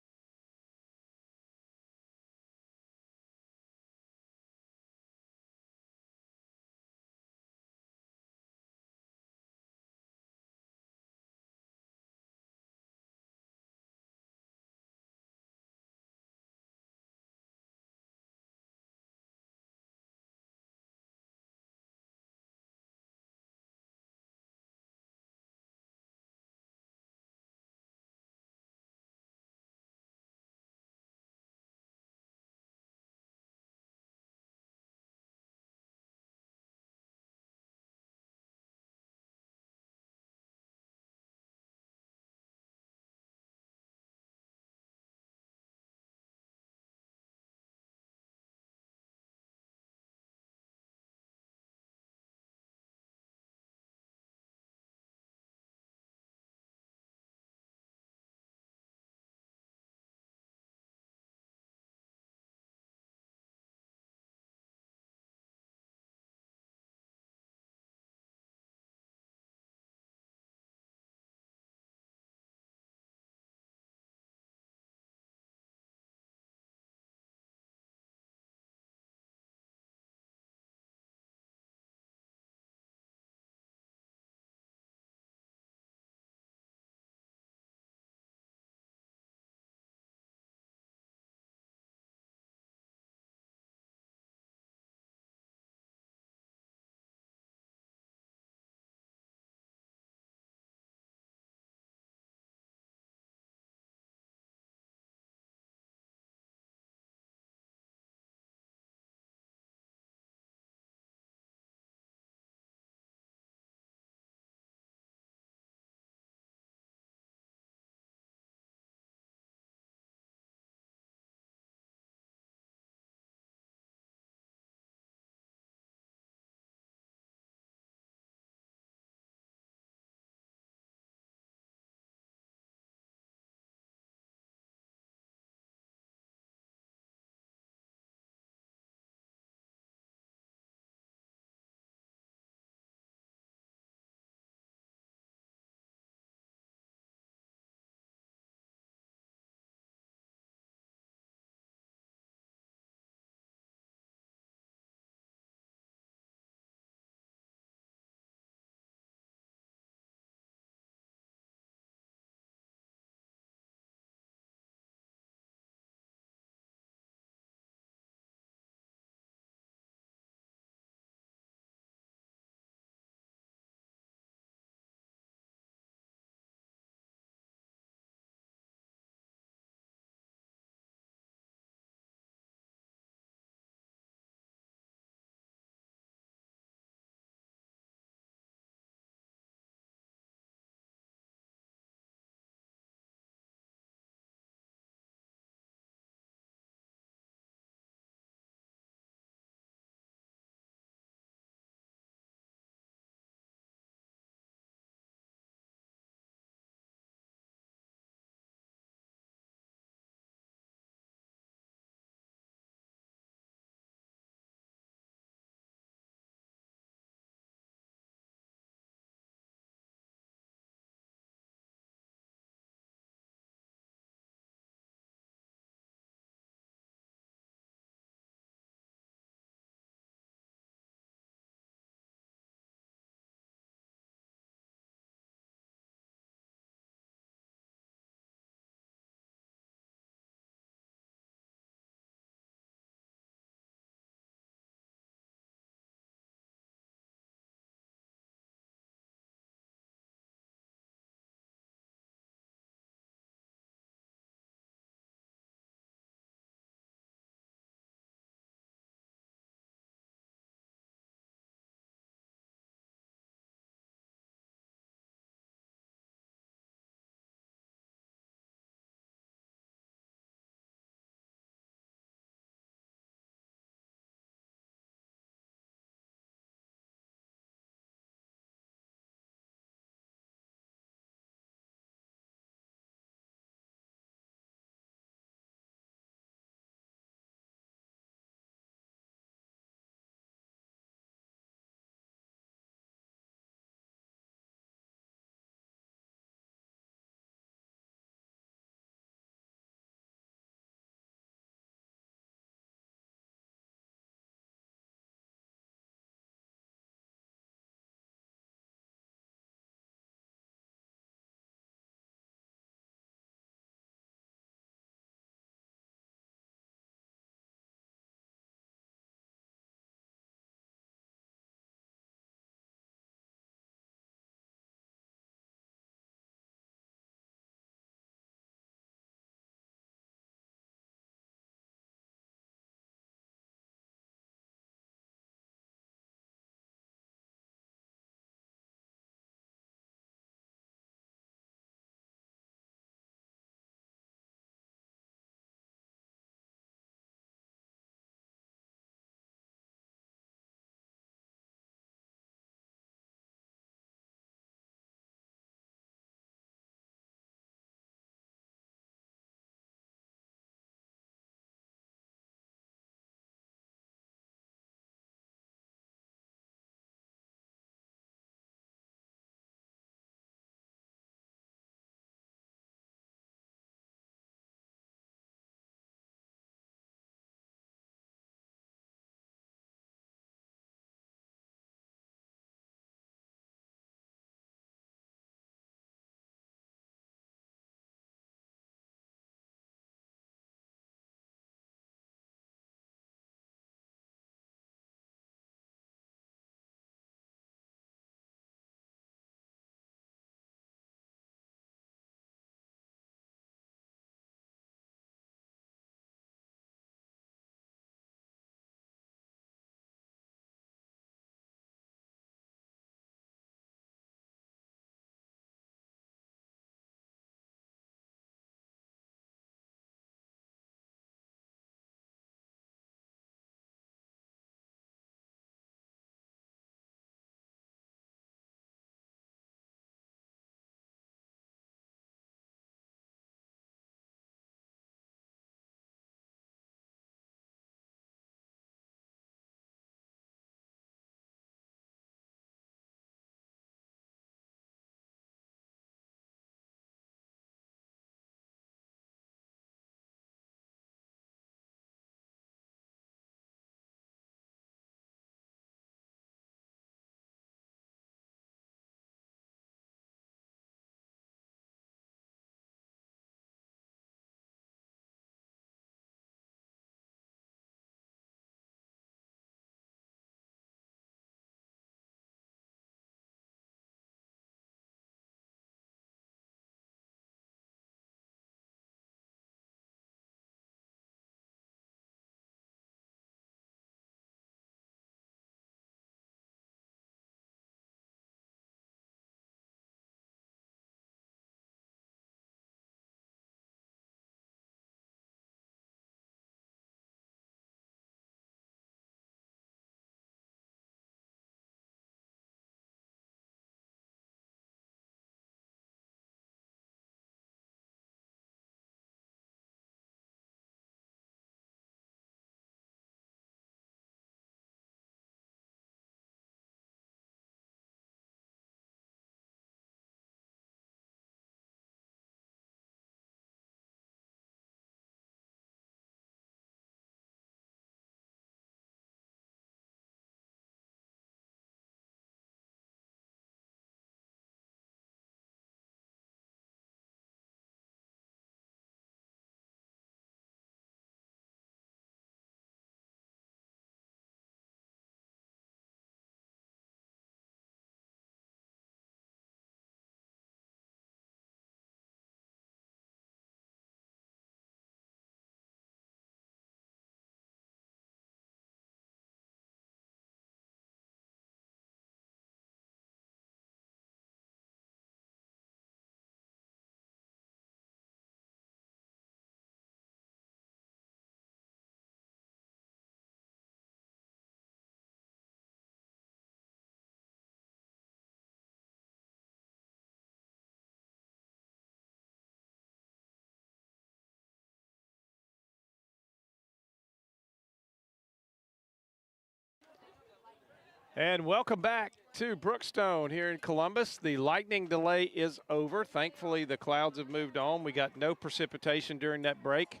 And welcome back to Brookstone here in Columbus. The lightning delay is over. Thankfully, the clouds have moved on. We got no precipitation during that break,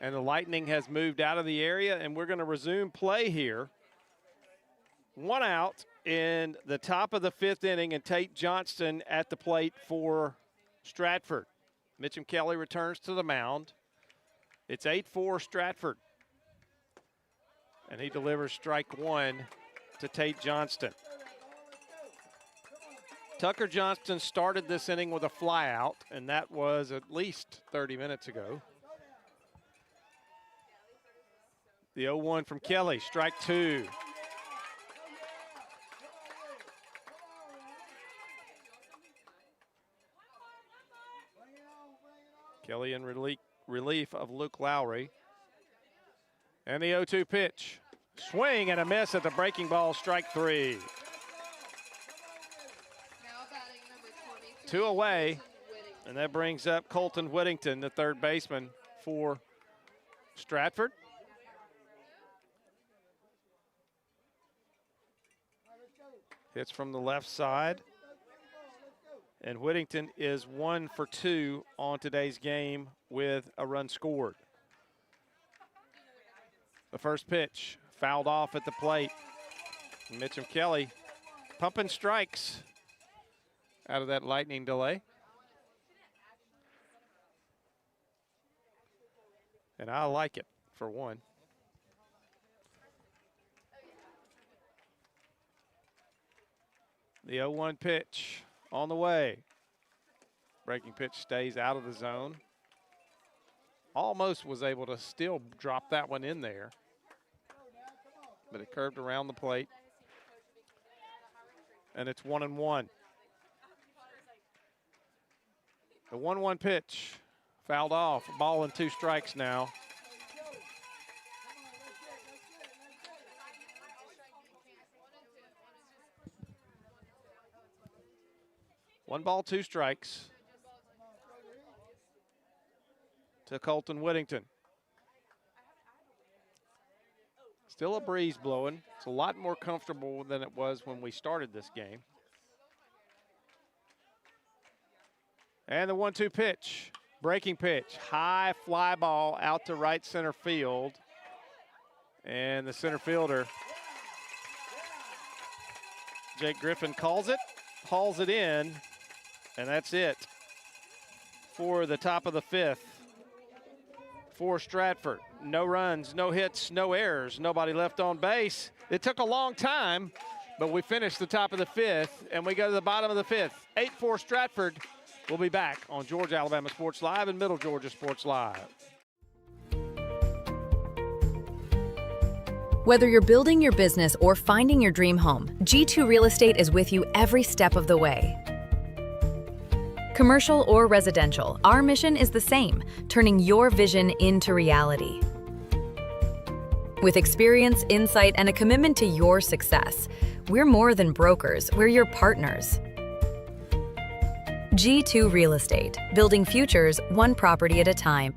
and the lightning has moved out of the area, and we're going to resume play here. 1 out in the top of the 5th inning, and Tate Johnston at the plate for Stratford. Mitchum Kelly returns to the mound. It's 8-4 Stratford, and he delivers strike 1 to Tate Johnston. Tucker Johnston started this inning with a flyout, and that was at least 30 minutes ago. The 0-1 from Kelly, strike 2. Kelly in relief of Luke Lowry. And the 0-2 pitch. Swing and a miss at the breaking ball, strike 3. 2 away, and that brings up Colton Whittington, the third baseman for Stratford. Hits from the left side. And Whittington is 1 for 2 on today's game with a run scored. The first pitch fouled off at the plate. Mitchum Kelly pumping strikes out of that lightning delay. And I like it, for one. The 0-1 pitch on the way. Breaking pitch stays out of the zone. Almost was able to still drop that one in there, but it curved around the plate. And it's 1-1. The 1-1 pitch fouled off. Ball and 2 strikes now. One ball, 2 strikes to Colton Whittington. Still a breeze blowing. It's a lot more comfortable than it was when we started this game. And the 1-2 pitch, breaking pitch, high fly ball out to right center field. And the center fielder, Jake Griffin, calls it, hauls it in, and that's it for the top of the 5th for Stratford. No runs, no hits, no errors, nobody left on base. It took a long time, but we finished the top of the 5th, and we go to the bottom of the 5th. 8-4 Stratford. We'll be back on Georgia Alabama Sports Live and Middle Georgia Sports Live. Whether you're building your business or finding your dream home, G2 Real Estate is with you every step of the way. Commercial or residential, our mission is the same, turning your vision into reality. With experience, insight, and a commitment to your success, we're more than brokers, we're your partners. G2 Real Estate, building futures one property at a time.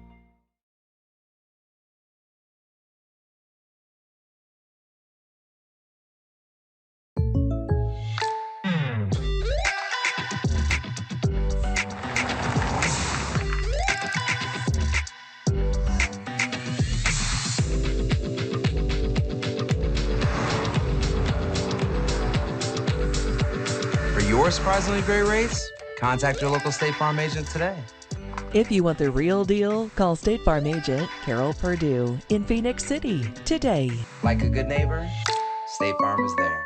For your surprisingly great rates, contact your local State Farm agent today. If you want the real deal, call State Farm agent Carol Purdue in Phoenix City today. Like a good neighbor, State Farm is there.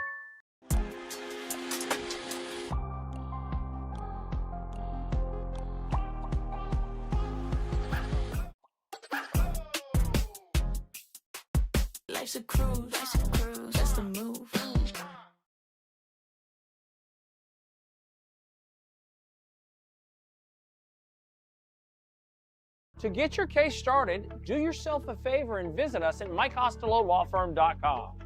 Life's a cruise, that's the move. To get your case started, do yourself a favor and visit us at MikeCostelloLawFirm.com.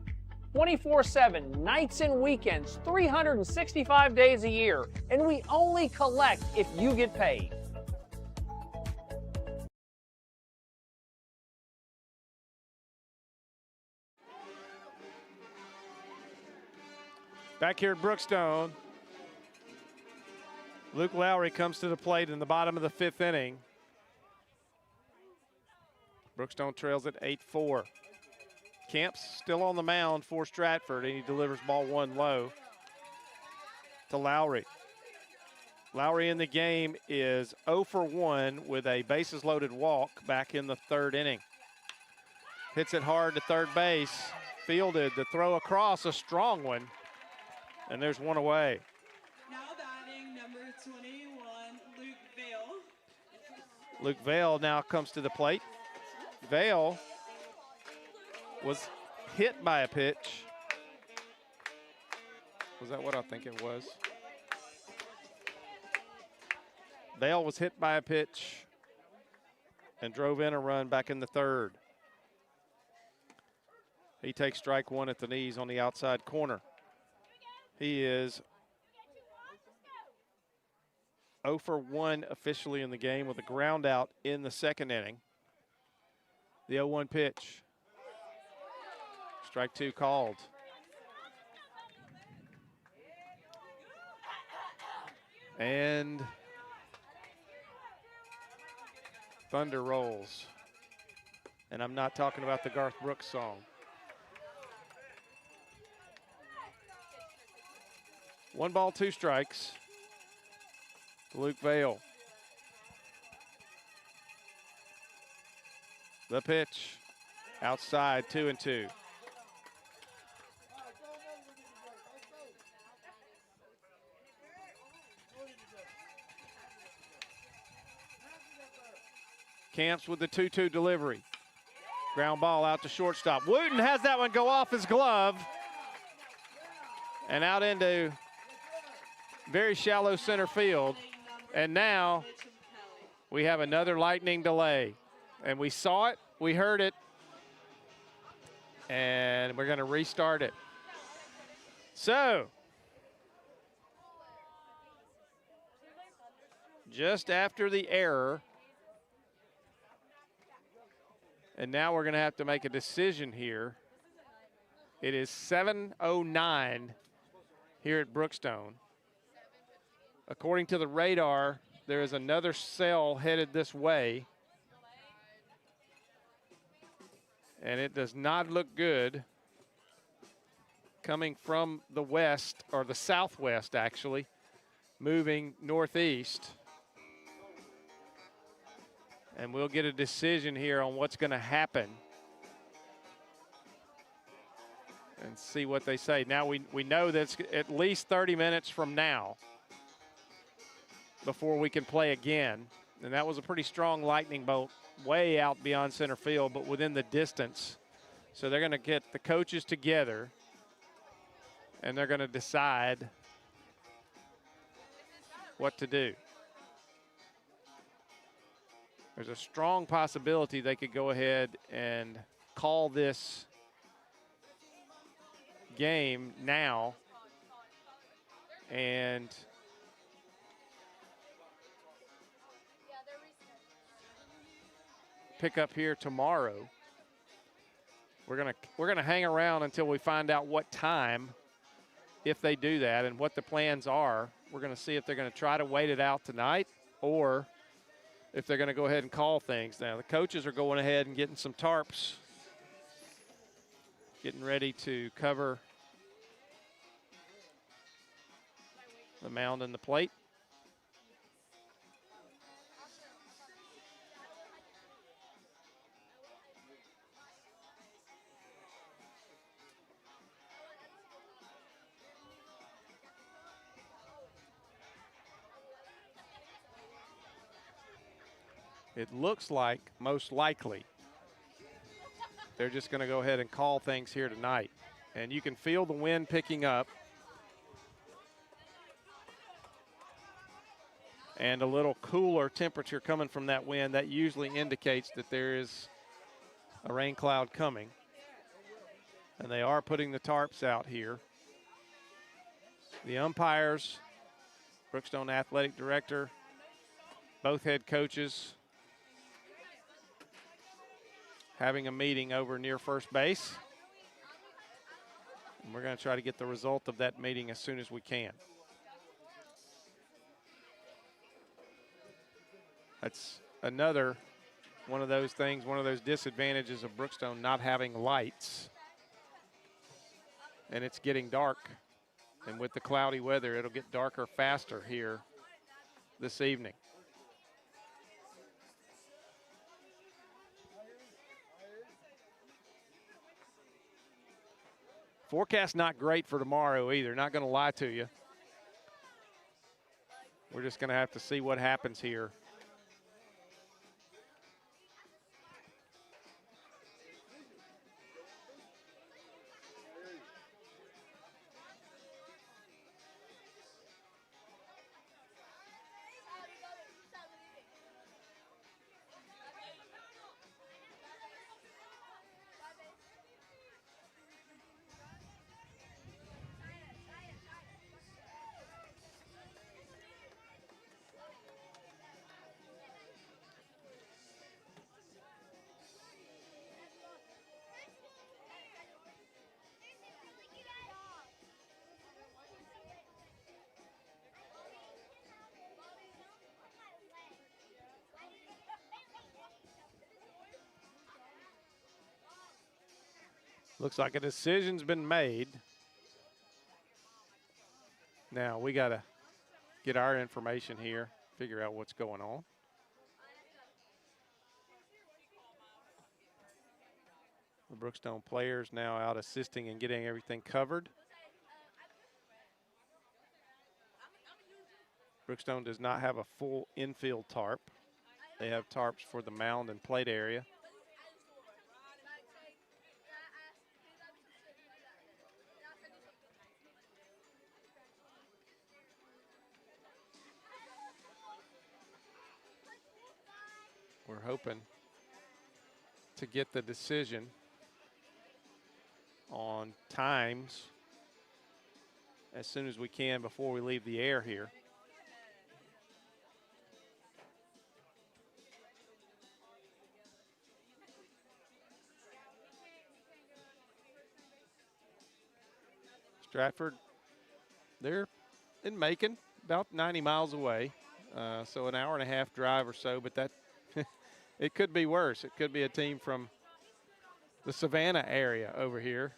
24/7, nights and weekends, 365 days a year, and we only collect if you get paid. Back here at Brookstone, Luke Lowry comes to the plate in the bottom of the 5th inning. Brookstone trails at 8-4. Camps still on the mound for Stratford, and he delivers ball 1 low to Lowry. Lowry in the game is 0 for 1 with a bases loaded walk back in the 3rd inning. Hits it hard to third base, fielded, the throw across, a strong one, and there's one away. Now batting number 21, Luke Vale. Luke Vale now comes to the plate. Vale was hit by a pitch. Was that what I think it was? Vale was hit by a pitch and drove in a run back in the 3rd. He takes strike 1 at the knees on the outside corner. He is 0 for 1 officially in the game with a ground out in the 2nd inning. The 0-1 pitch. Strike 2 called. And thunder rolls. And I'm not talking about the Garth Brooks song. 1 ball, 2 strikes. Luke Vale. The pitch. Outside, 2-2. Camps with the 2-2 delivery. Ground ball out to shortstop. Wooten has that one go off his glove and out into very shallow center field. And now we have another lightning delay. And we saw it, we heard it, and we're going to restart it. So, just after the error, and now we're going to have to make a decision here. It is 7:09 here at Brookstone. According to the radar, there is another cell headed this way. And it does not look good. Coming from the west, or the southwest actually, moving northeast. And we'll get a decision here on what's going to happen. And see what they say. Now we know that it's at least 30 minutes from now before we can play again. And that was a pretty strong lightning bolt way out beyond center field, but within the distance. So they're going to get the coaches together and they're going to decide what to do. There's a strong possibility they could go ahead and call this game now and pick up here tomorrow. We're gonna hang around until we find out what time, if they do that, and what the plans are. We're gonna see if they're gonna try to wait it out tonight or if they're gonna go ahead and call things now. The coaches are going ahead and getting some tarps, getting ready to cover the mound and the plate. It looks like, most likely, they're just going to go ahead and call things here tonight. And you can feel the wind picking up. And a little cooler temperature coming from that wind. That usually indicates that there is a rain cloud coming. And they are putting the tarps out here. The umpires, Brookstone Athletic Director, both head coaches, having a meeting over near first base. And we're going to try to get the result of that meeting as soon as we can. That's another one of those things, one of those disadvantages of Brookstone not having lights. And it's getting dark. And with the cloudy weather, it'll get darker faster here this evening. Forecast not great for tomorrow either, not going to lie to you. We're just going to have to see what happens here. Looks like a decision's been made. Now we got to get our information here, figure out what's going on. The Brookstone players now out assisting and getting everything covered. Brookstone does not have a full infield tarp. They have tarps for the mound and plate area. We're hoping to get the decision on times as soon as we can before we leave the air here. Stratford, they're in Macon, about 90 miles away, so an hour and a half drive or so, but that it could be worse. It could be a team from the Savannah area over here.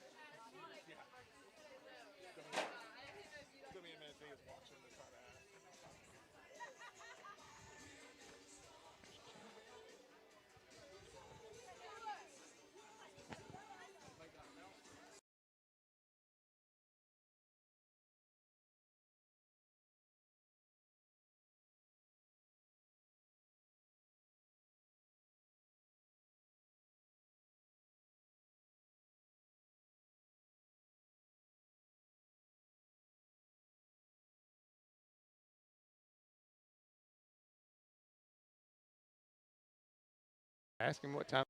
Ask him what time.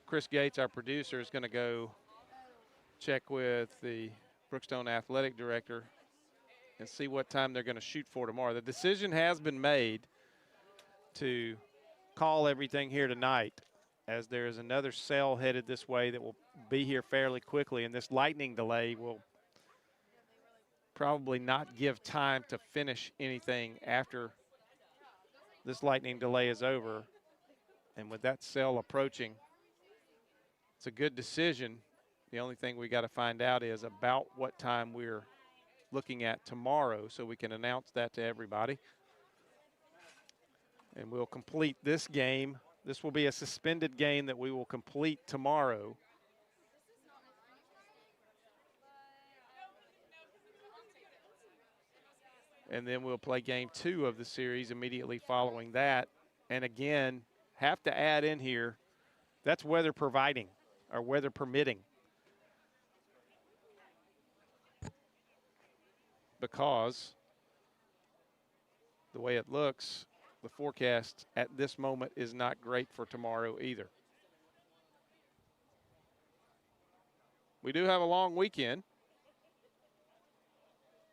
Chris Gates, our producer, is going to go check with the Brookstone athletic director and see what time they're going to shoot for tomorrow. The decision has been made to call everything here tonight, as there is another cell headed this way that will be here fairly quickly, and this lightning delay will probably not give time to finish anything after this lightning delay is over. And with that cell approaching, it's a good decision. The only thing we got to find out is about what time we're looking at tomorrow so we can announce that to everybody. And we'll complete this game. This will be a suspended game that we will complete tomorrow. And then we'll play game 2 of the series immediately following that. And again, have to add in here, that's weather providing or weather permitting. Because the way it looks, the forecast at this moment is not great for tomorrow either. We do have a long weekend,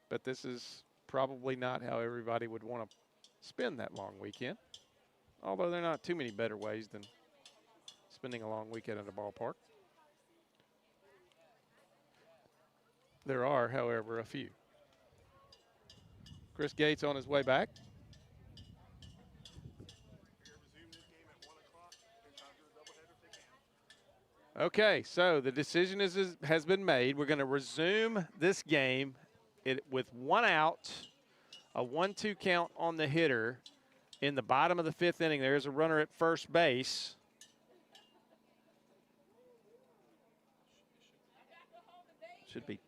but this is probably not how everybody would want to spend that long weekend. Although there are not too many better ways than spending a long weekend at a ballpark. There are, however, a few. Chris Gates on his way back. Okay, so the decision has been made. We're going to resume this game with 1 out, a 1-2 count on the hitter. In the bottom of the 5th inning, there's a runner at first base. Should be.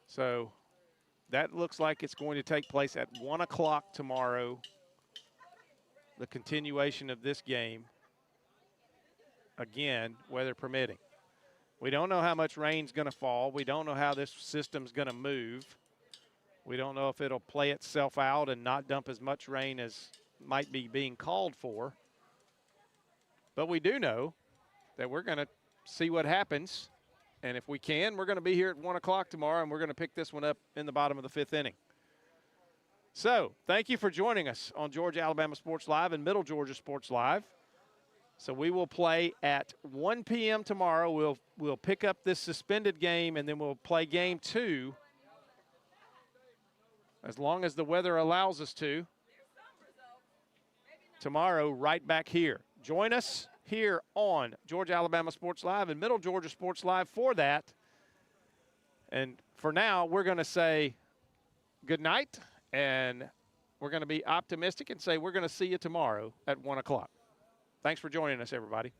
So that looks like it's going to take place at 1 o'clock tomorrow, the continuation of this game. Again, weather permitting. We don't know how much rain's going to fall. We don't know how this system's going to move. We don't know if it'll play itself out and not dump as much rain as might be being called for. But we do know that we're going to see what happens. And if we can, we're going to be here at 1 o'clock tomorrow, and we're going to pick this one up in the bottom of the 5th inning. So thank you for joining us on Georgia Alabama Sports Live and Middle Georgia Sports Live. So we will play at 1 p.m. tomorrow. We'll pick up this suspended game, and then we'll play game 2 as long as the weather allows us to. Tomorrow, right back here. Join us here on Georgia Alabama Sports Live and Middle Georgia Sports Live for that. And for now, we're going to say good night, and we're going to be optimistic and say we're going to see you tomorrow at 1 o'clock. Thanks for joining us, everybody.